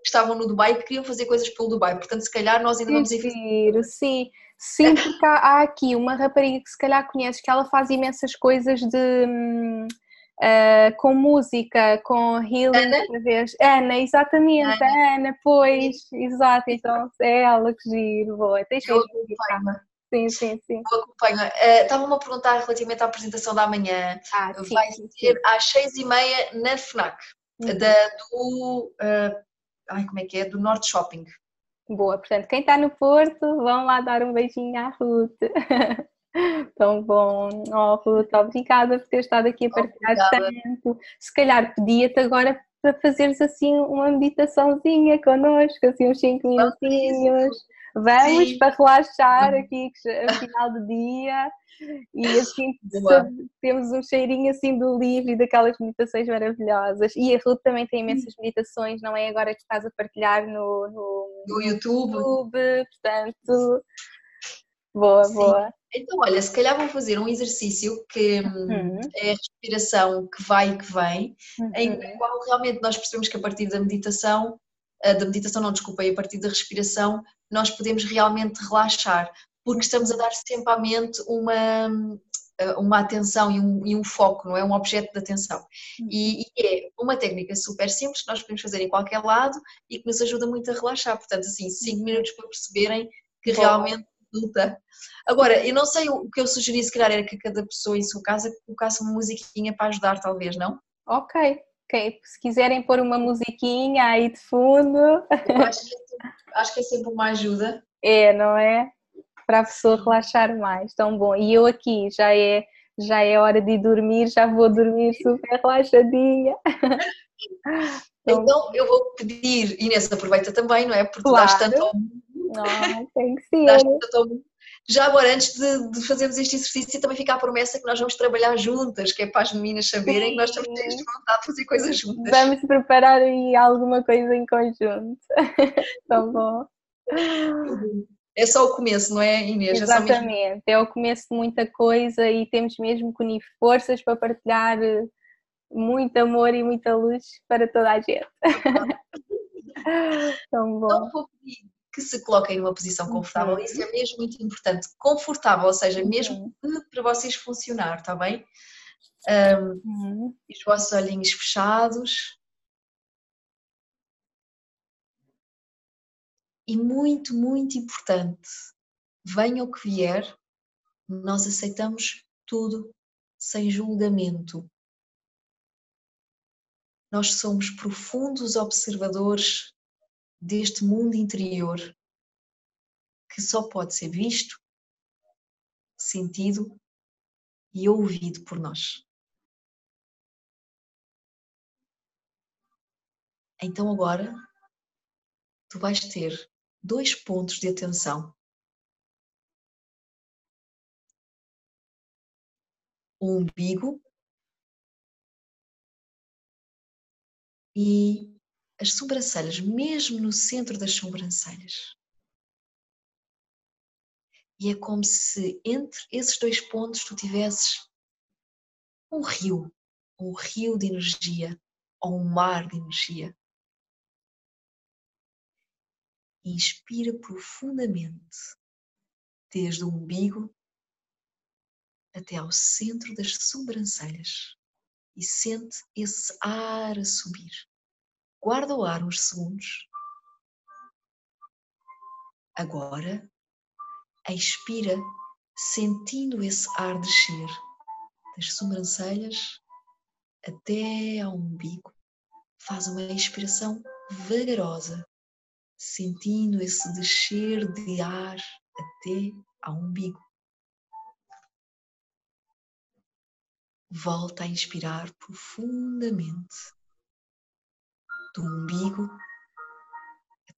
estavam no Dubai e que queriam fazer coisas pelo Dubai. Portanto, se calhar nós ainda Que vamos ir fazer giro, coisas. sim. Sim, porque há aqui uma rapariga que se calhar conheces, que ela faz imensas coisas com música, com healing Ana, através. Ana, exatamente, Ana, a Ana, pois, exato, então é ela que giro, boa, tens eu mesmo que ir cá. acompanho. Sim, sim, sim. Eu acompanho. Estavam-me a perguntar relativamente à apresentação da manhã. Ah, sim, Vai sim, ser sim. às 6h30 na FNAC, Uhum. ai, como é que é? Do Norte Shopping. Boa, portanto, quem está no Porto, vão lá dar um beijinho à Ruth. Tão bom. Oh, Ruth, obrigada por ter estado aqui a partilhar Obrigada. tanto. Se calhar pedia-te agora para fazeres assim uma meditaçãozinha connosco, assim uns 5 Vamos a minutinhos. isso. Vamos Sim. para relaxar aqui, a final do dia, e assim Boa. temos um cheirinho assim do livro e daquelas meditações maravilhosas. E a Ruth também tem imensas meditações, não é agora que estás a partilhar No no YouTube. YouTube, portanto, boa, Sim. boa. Então, olha, se calhar vou fazer um exercício que Uhum, é a respiração que vai e que vem, em uhum. qual realmente nós percebemos que a partir da meditação não, desculpa, a partir da respiração, nós podemos realmente relaxar, porque estamos a dar sempre à mente uma atenção e um foco, não é? Um objeto de atenção. E é uma técnica super simples que nós podemos fazer em qualquer lado e que nos ajuda muito a relaxar. Portanto, assim, 5 minutos para perceberem que Boa. realmente resulta. Agora, eu não sei o que eu sugeri, se calhar era que cada pessoa em sua casa colocasse uma musiquinha para ajudar, talvez, não? Ok, ok. Se quiserem pôr uma musiquinha aí de fundo, Eu acho que é sempre uma ajuda. é, não é? Para a pessoa Sim. relaxar mais, tão bom. E eu aqui já é hora de ir dormir, já vou dormir super relaxadinha. Tão Então, eu vou pedir, Inês, aproveita também, não é? Porque tu dás tanto claro, ao mundo, não, tem que dás ser. tanto ao mundo. Já agora, antes de fazermos este exercício, também fica a promessa que nós vamos trabalhar juntas, que é para as meninas saberem que nós estamos cheias de Sim, vontade de fazer coisas juntas. vamos preparar aí alguma coisa em conjunto. Tão bom. É só o começo, não é, Inês? É só mesmo. Exatamente, é o começo de muita coisa e temos mesmo que unir forças para partilhar muito amor e muita luz para toda a gente. Tão Então, bom. vou pedir que se coloquem numa posição confortável. Isso Uhum, é mesmo muito importante. Confortável, ou seja, mesmo uhum, para vocês funcionar, está bem? uhum. E os vossos olhinhos fechados. E muito, muito importante, venha o que vier, nós aceitamos tudo sem julgamento. Nós somos profundos observadores deste mundo interior que só pode ser visto, sentido e ouvido por nós. Então agora tu vais ter 2 pontos de atenção. O umbigo e as sobrancelhas, mesmo no centro das sobrancelhas. E é como se entre esses 2 pontos tu tivesses um rio de energia ou um mar de energia. Inspira profundamente, desde o umbigo até ao centro das sobrancelhas e sente esse ar a subir. Guarda o ar uns segundos. Agora, expira, sentindo esse ar descer das sobrancelhas até ao umbigo. Faz uma expiração vagarosa, sentindo esse descer de ar até ao umbigo. Volta a inspirar profundamente do umbigo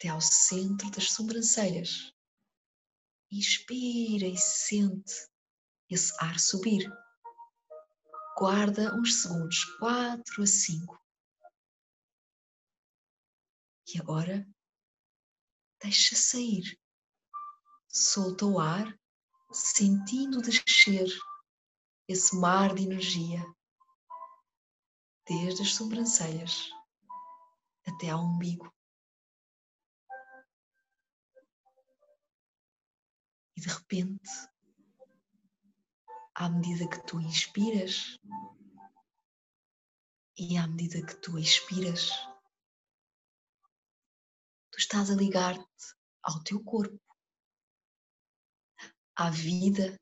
até ao centro das sobrancelhas. Inspira e sente esse ar subir. Guarda uns segundos, 4 a 5. E agora deixa sair. Solta o ar, sentindo descer esse mar de energia, desde as sobrancelhas até ao umbigo. E de repente, à medida que tu inspiras e à medida que tu expiras, tu estás a ligar-te ao teu corpo, à vida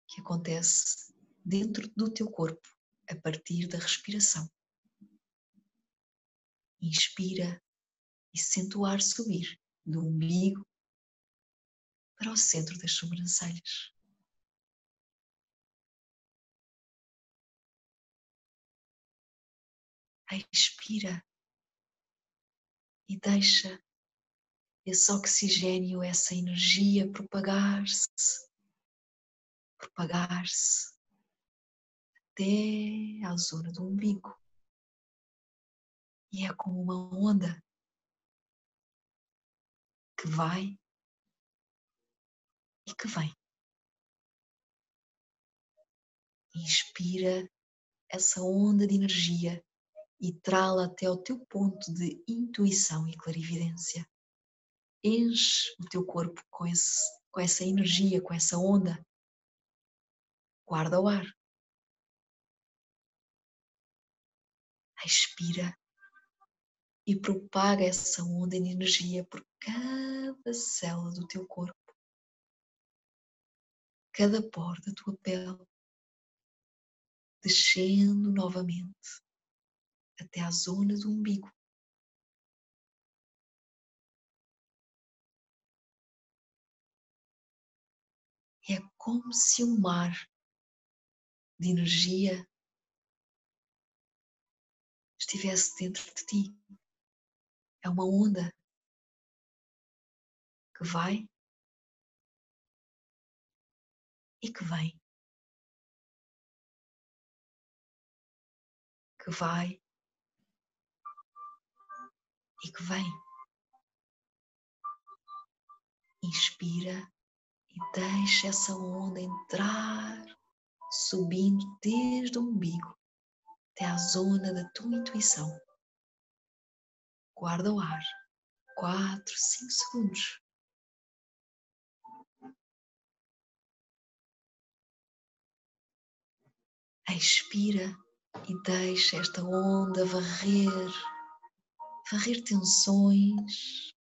que acontece dentro do teu corpo a partir da respiração. Inspira e sente o ar subir do umbigo para o centro das sobrancelhas. Expira e deixa esse oxigênio, essa energia propagar-se até à zona do umbigo. E é como uma onda que vai e que vem. Inspira essa onda de energia e trá-la até ao teu ponto de intuição e clarividência. Enche o teu corpo com essa energia, com essa onda. Guarda o ar. Expira e propaga essa onda de energia por cada célula do teu corpo, cada poro da tua pele, descendo novamente até à zona do umbigo. É como se um mar de energia estivesse dentro de ti. É uma onda que vai e que vem. Que vai e que vem. Inspira e deixa essa onda entrar, subindo desde o umbigo até à zona da tua intuição. Guarda o ar. 4, 5 segundos. Expira e deixa esta onda varrer tensões,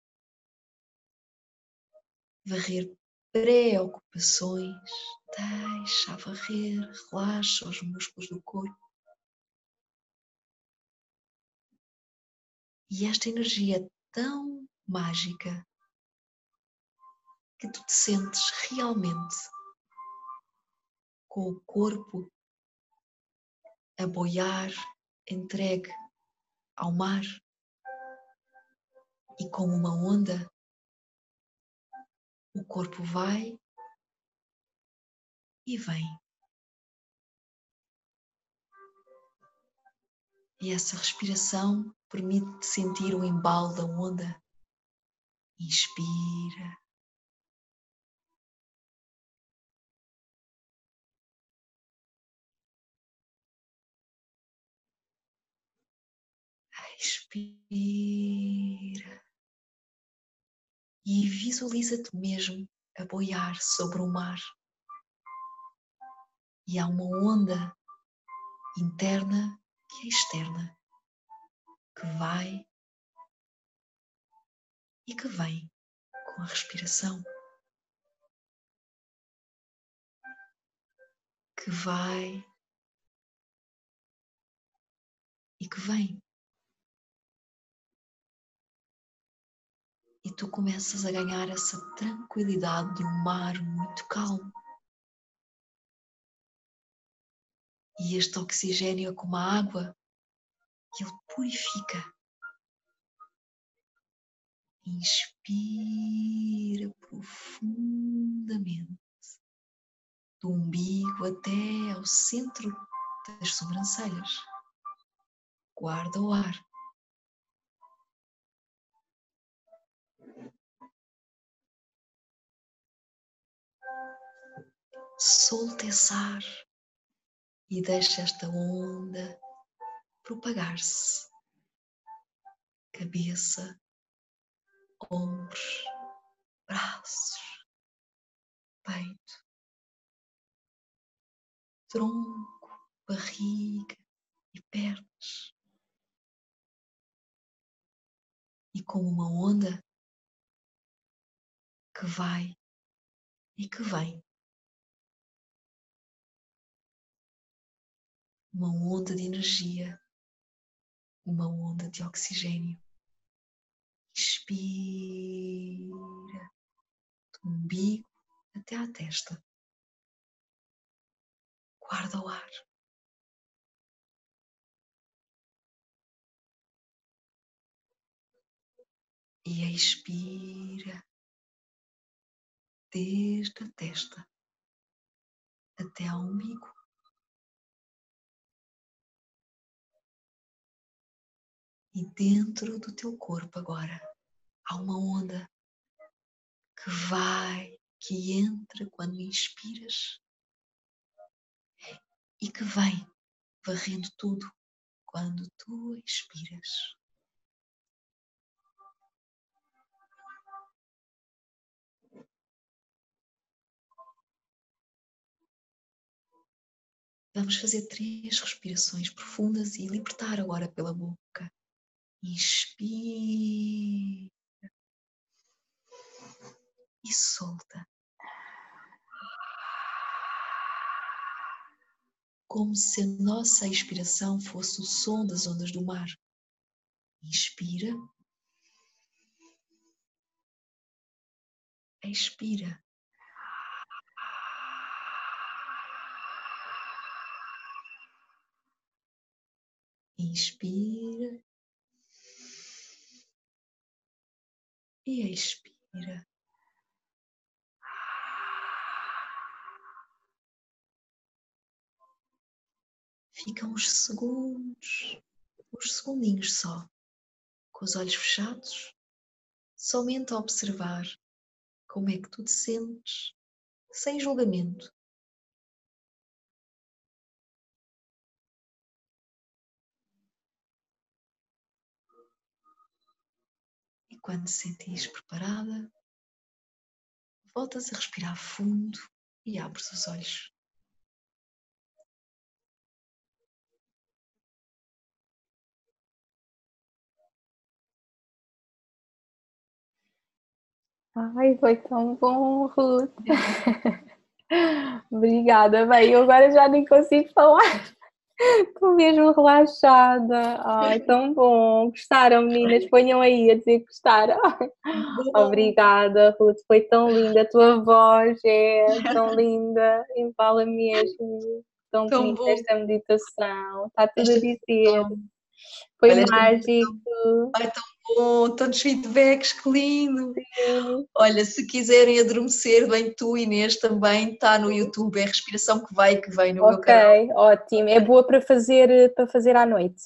varrer preocupações, deixa varrer, relaxa os músculos do corpo. E esta energia é tão mágica que tu te sentes realmente com o corpo a boiar, entregue ao mar e como uma onda, o corpo vai e vem. E essa respiração permite-te sentir o embalo da onda. Inspira. Expira. E visualiza-te mesmo a boiar sobre o mar. E há uma onda interna que é externa, que vai e que vem com a respiração. Que vai e que vem. E tu começas a ganhar essa tranquilidade de um mar muito calmo. E este oxigênio é como a água, que ele purifica. Inspira Inspira profundamente, do umbigo até ao centro das sobrancelhas. Guarda o ar. Solta esse ar e deixa esta onda propagar-se. Cabeça, ombros, braços, peito, tronco, barriga e pernas. E como uma onda que vai e que vem. Uma onda de energia, uma onda de oxigênio. Inspira do umbigo até à testa. Guarda o ar. E expira desde a testa até ao umbigo. E dentro do teu corpo agora há uma onda que vai, que entra quando inspiras e que vem varrendo tudo quando tu expiras. Vamos fazer 3 respirações profundas e libertar agora pela boca. Inspira e solta. Como se a nossa expiração fosse o som das ondas do mar. Inspira. Expira. Inspira. E expira. Fica uns segundos, uns segundinhos só, com os olhos fechados, somente a observar como é que tu te sentes, sem julgamento. E quando te sentires preparada, voltas a respirar fundo e abres os olhos. Ai, foi tão bom, Ruth. Obrigada, bem, eu agora já nem consigo falar. Estou mesmo relaxada. Ai, tão bom. Gostaram, meninas? Ponham aí a dizer que gostaram. Obrigada, Ruth. Foi tão linda. A tua voz é tão linda. Embala mesmo. Tão bonita bom. esta meditação. Está tudo a Esta dizer. meditação. Foi Olha, mágico. ai, tão bom, tantos feedbacks, que lindo! Sim. Olha, se quiserem adormecer, bem tu, Inês, também está no YouTube, é a respiração que vai e que vem no meu canal. Ok, ótimo. É boa para fazer à noite.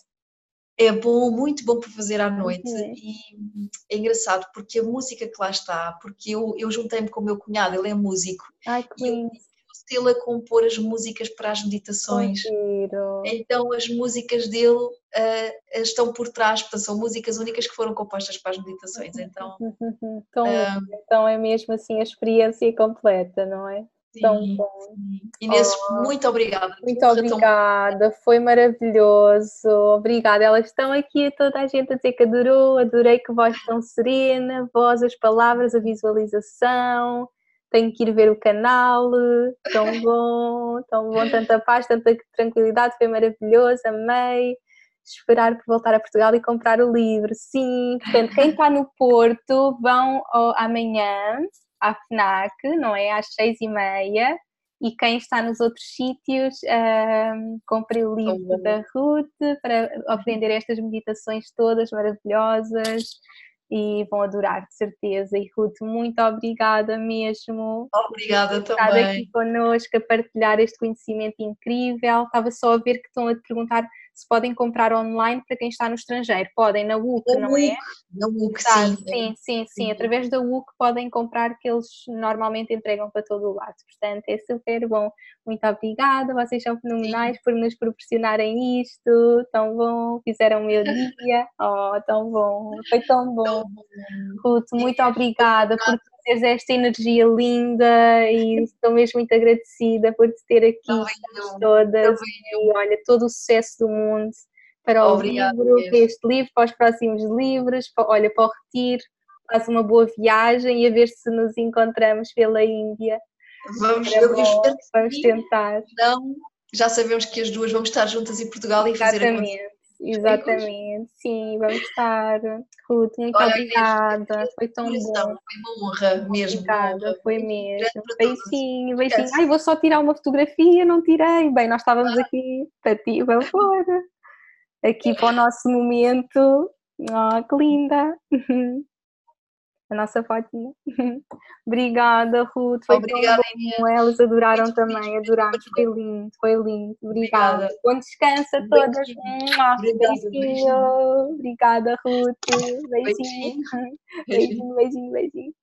É bom, muito bom para fazer à noite Uhum. e é engraçado porque a música que lá está, porque eu juntei-me com o meu cunhado, ele é músico, Ai, que e eu lindo. comecei a compor as músicas para as Tão meditações. giro. Então as músicas dele estão por trás, portanto, são músicas únicas que foram compostas para as meditações. Então, Tão lindo. Então é mesmo assim a experiência completa, não é? Tão sim, bom. sim. Inês, Oh, muito obrigada. Que muito honra tão obrigada, foi maravilhoso. Obrigada. Elas estão aqui, toda a gente a dizer que adorou, adorei que voz tão serena, voz, as palavras, a visualização. Tenho que ir ver o canal, tão bom, tanta paz, tanta tranquilidade, foi maravilhoso, amei. Esperar por voltar a Portugal e comprar o livro, sim. Portanto, quem está no Porto, vão amanhã à FNAC, não é? Às 6h30. E quem está nos outros sítios, compre o livro bom. da Ruth para aprender estas meditações todas maravilhosas. e vão adorar, de certeza. E Ruth, muito obrigada mesmo Obrigada por estar aqui também. connosco a partilhar este conhecimento incrível. Estava só a ver que estão a te perguntar se podem comprar online para quem está no estrangeiro. Podem, na WUC, não é? Na WUC, Exato, sim. sim. Através da WUC podem comprar, que eles normalmente entregam para todo o lado. Portanto, é super bom. Muito obrigada, vocês são fenomenais por nos proporcionarem isto. Tão bom, fizeram o meu dia. Oh, tão bom, foi tão bom. Ruth, muito obrigada por teres esta energia linda e estou mesmo muito agradecida por te ter aqui todas. E olha, todo o sucesso do mundo para o livro, para este livro, para os próximos livros, olha, para o retiro. Faz uma boa viagem e a ver se nos encontramos pela Índia. Vamos tentar. Então, já sabemos que as duas vamos estar juntas em Portugal e fazer acontecer. Exatamente, sim, vamos estar. Ruth, muito obrigada, foi tão bom. Foi uma honra mesmo. Obrigada, foi mesmo. Beijinho. Ai, vou só tirar uma fotografia, não tirei. Bem, nós estávamos aqui para ti, para fora. Aqui para o nosso momento. Oh, que linda! A nossa fotinha. Obrigada, Ruth. Foi tão bom. Elas adoraram também. Adorámos. Foi lindo, foi lindo. Obrigada. Bom descanso a todas. Beijinho. Obrigada, Ruth. Beijinho. Beijinho.